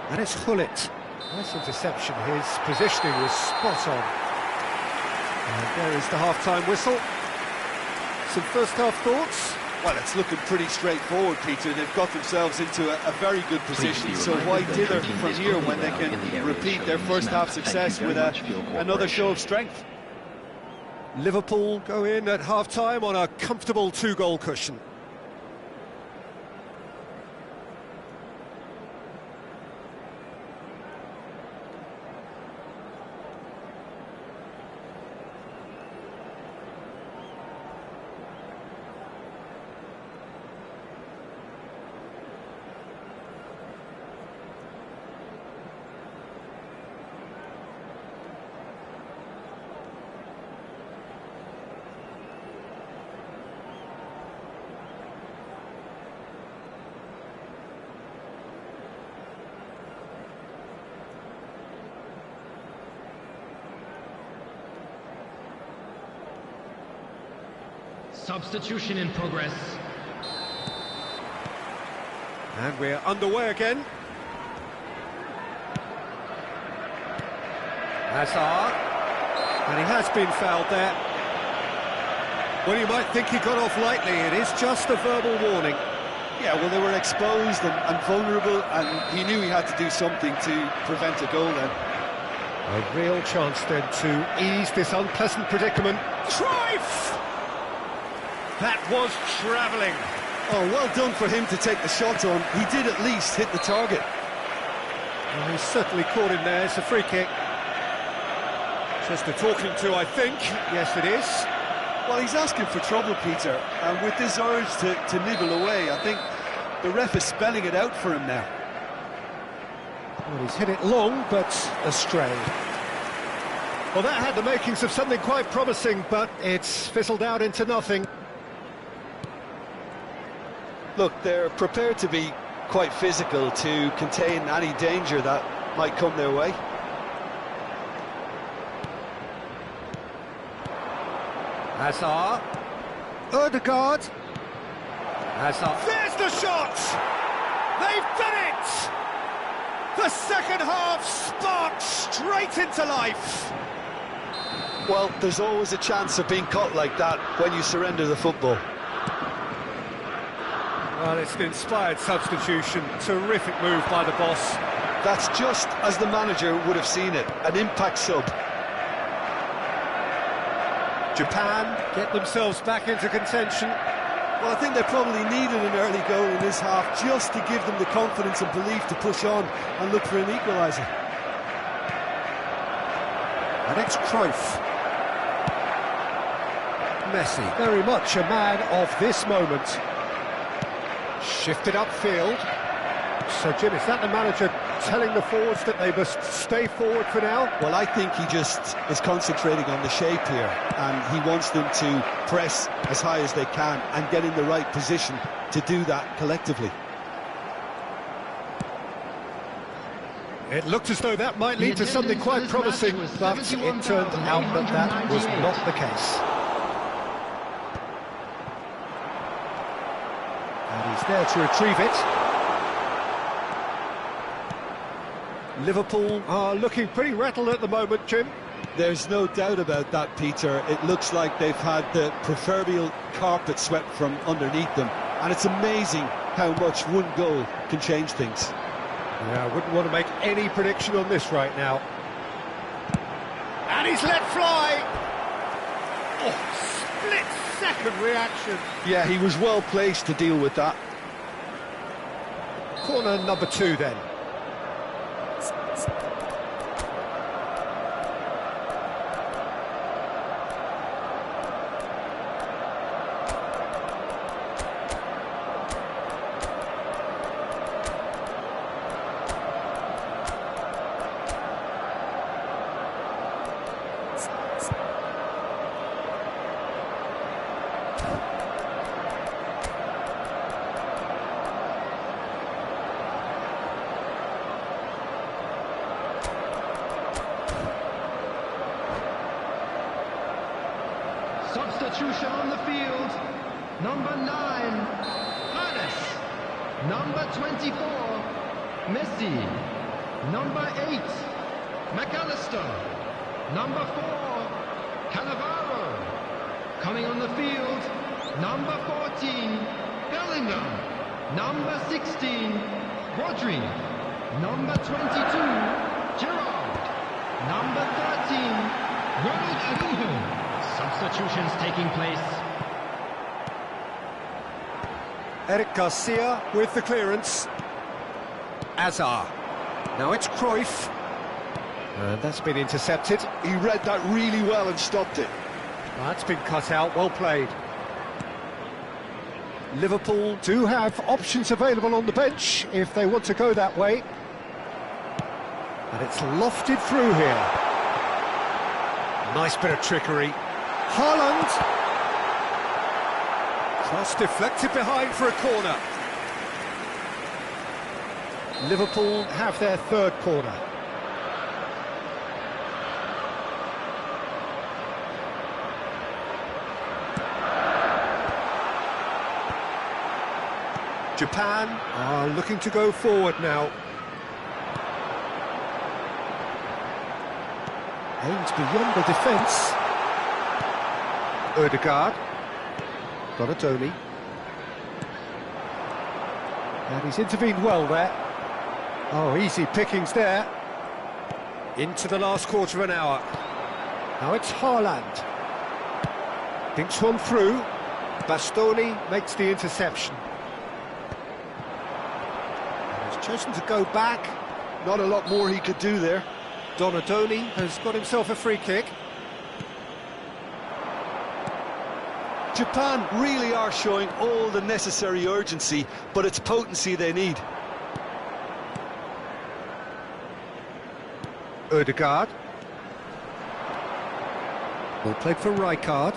And it's Gullit. Nice interception. His positioning was spot on. And there is the half-time whistle. Some first-half thoughts? Well, it's looking pretty straightforward, Peter. They've got themselves into a very good position, so why dither from here when they can repeat their first-half success with another show of strength? Liverpool go in at half-time on a comfortable 2-goal cushion. Substitution in progress. And we're underway again. Hazard. And he has been fouled there. Well, you might think he got off lightly. It is just a verbal warning. Yeah, well, they were exposed and vulnerable, and he knew he had to do something to prevent a goal then. A real chance then to ease this unpleasant predicament. Cruyff! That was travelling. Oh, well done for him to take the shot on. He did at least hit the target. Well, he's certainly caught him there. It's a free kick. Just a talking to, I think. Yes, it is. Well, he's asking for trouble, Peter, and with this urge to nibble away, I think the ref is spelling it out for him now. Well, he's hit it long, but astray. Well, that had the makings of something quite promising, but it's fizzled out into nothing. Look, they're prepared to be quite physical to contain any danger that might come their way. Hazard. Ødegaard. Hazard. There's the shot! They've done it! The second half sparked straight into life. Well, there's always a chance of being caught like that when you surrender the football. Well, it's an inspired substitution. Terrific move by the boss. That's just as the manager would have seen it, an impact sub. Japan get themselves back into contention. Well, I think they probably needed an early goal in this half just to give them the confidence and belief to push on and look for an equaliser. And it's Cruyff. Messi, very much a man of this moment. Shifted upfield. So, Jim, is that the manager telling the forwards that they must stay forward for now? Well, I think he just is concentrating on the shape here, and he wants them to press as high as they can and get in the right position to do that collectively. It looked as though that might lead to something quite promising, but it turned out that that was not the case. And he's there to retrieve it. Liverpool are looking pretty rattled at the moment, Jim. There's no doubt about that, Peter. It looks like they've had the proverbial carpet swept from underneath them, and it's amazing how much one goal can change things. Yeah, I wouldn't want to make any prediction on this right now. And he's let fly! Oh, split-second reaction. Yeah, he was well placed to deal with that. Corner number 2 then. Substitution on the field. Number 9, Hannes. Number 24, Messi. Number 8, McAllister. Number 4, Cannavaro. Coming on the field, number 14, Bellingham. Number 16, Rodri. Number 22, Gerrard. Number 13, Ronald Araujo. Substitutions taking place. Eric Garcia with the clearance. Hazard. Now it's Cruyff. And that's been intercepted. He read that really well and stopped it. That's been cut out, well played. Liverpool do have options available on the bench if they want to go that way. And it's lofted through here. Nice bit of trickery. Haaland. Cross deflected behind for a corner. Liverpool have their third corner. Japan are looking to go forward now. Aims beyond the defence. Ødegaard. Donatoni. And he's intervened well there. Oh, easy pickings there. Into the last quarter of an hour. Now it's Haaland. Thinks one through. Bastoni makes the interception. And he's chosen to go back. Not a lot more he could do there. Donatoni has got himself a free kick. Japan really are showing all the necessary urgency, but it's potency they need. Ødegaard. Ball played for Rijkaard.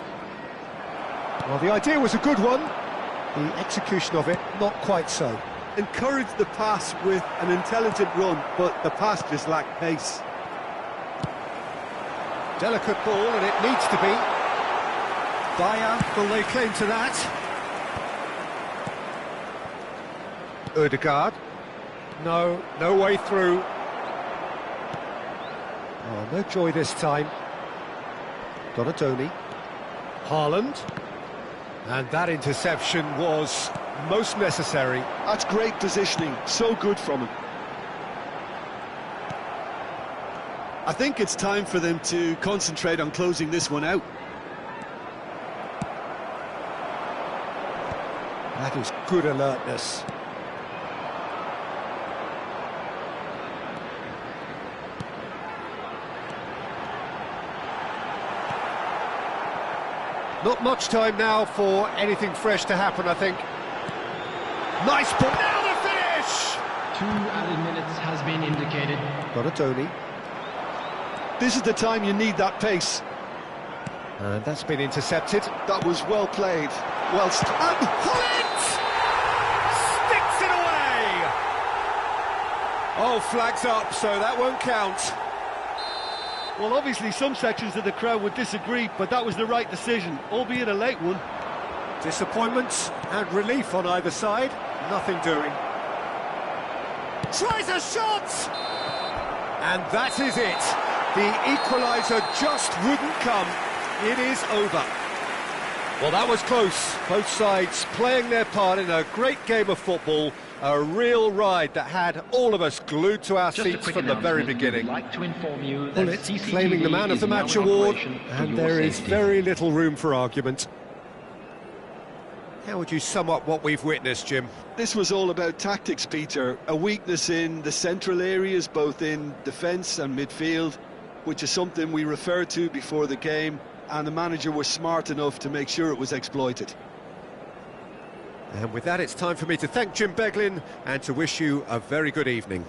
Well, the idea was a good one. The execution of it, not quite so. Encouraged the pass with an intelligent run, but the pass just lacked pace. Delicate ball, and it needs to be. Bayer will lay claim to that. Ødegaard. No way through. Oh, no joy this time. Donatoni. Haaland. And that interception was most necessary. That's great positioning, so good from him. I think it's time for them to concentrate on closing this one out. That is good alertness. Not much time now for anything fresh to happen, I think. Nice ball. Now the finish! 2 added minutes has been indicated. Donatoni. This is the time you need that pace. And that's been intercepted. That was well played. Well, and Holland sticks it away! Oh, flags up, so that won't count. well, obviously some sections of the crowd would disagree, but that was the right decision, albeit a late one. Disappointment and relief on either side. Nothing doing. Tries a shot! And that is it. The equaliser just wouldn't come. It is over. Well, that was close. Both sides playing their part in a great game of football. A real ride that had all of us glued to our seats from the very beginning. Bullet claiming the Man of the Match award, and there is very little room for argument. How would you sum up what we've witnessed, Jim? This was all about tactics, Peter. A weakness in the central areas, both in defence and midfield, which is something we referred to before the game, and the manager was smart enough to make sure it was exploited. And with that, it's time for me to thank Jim Beglin and to wish you a very good evening.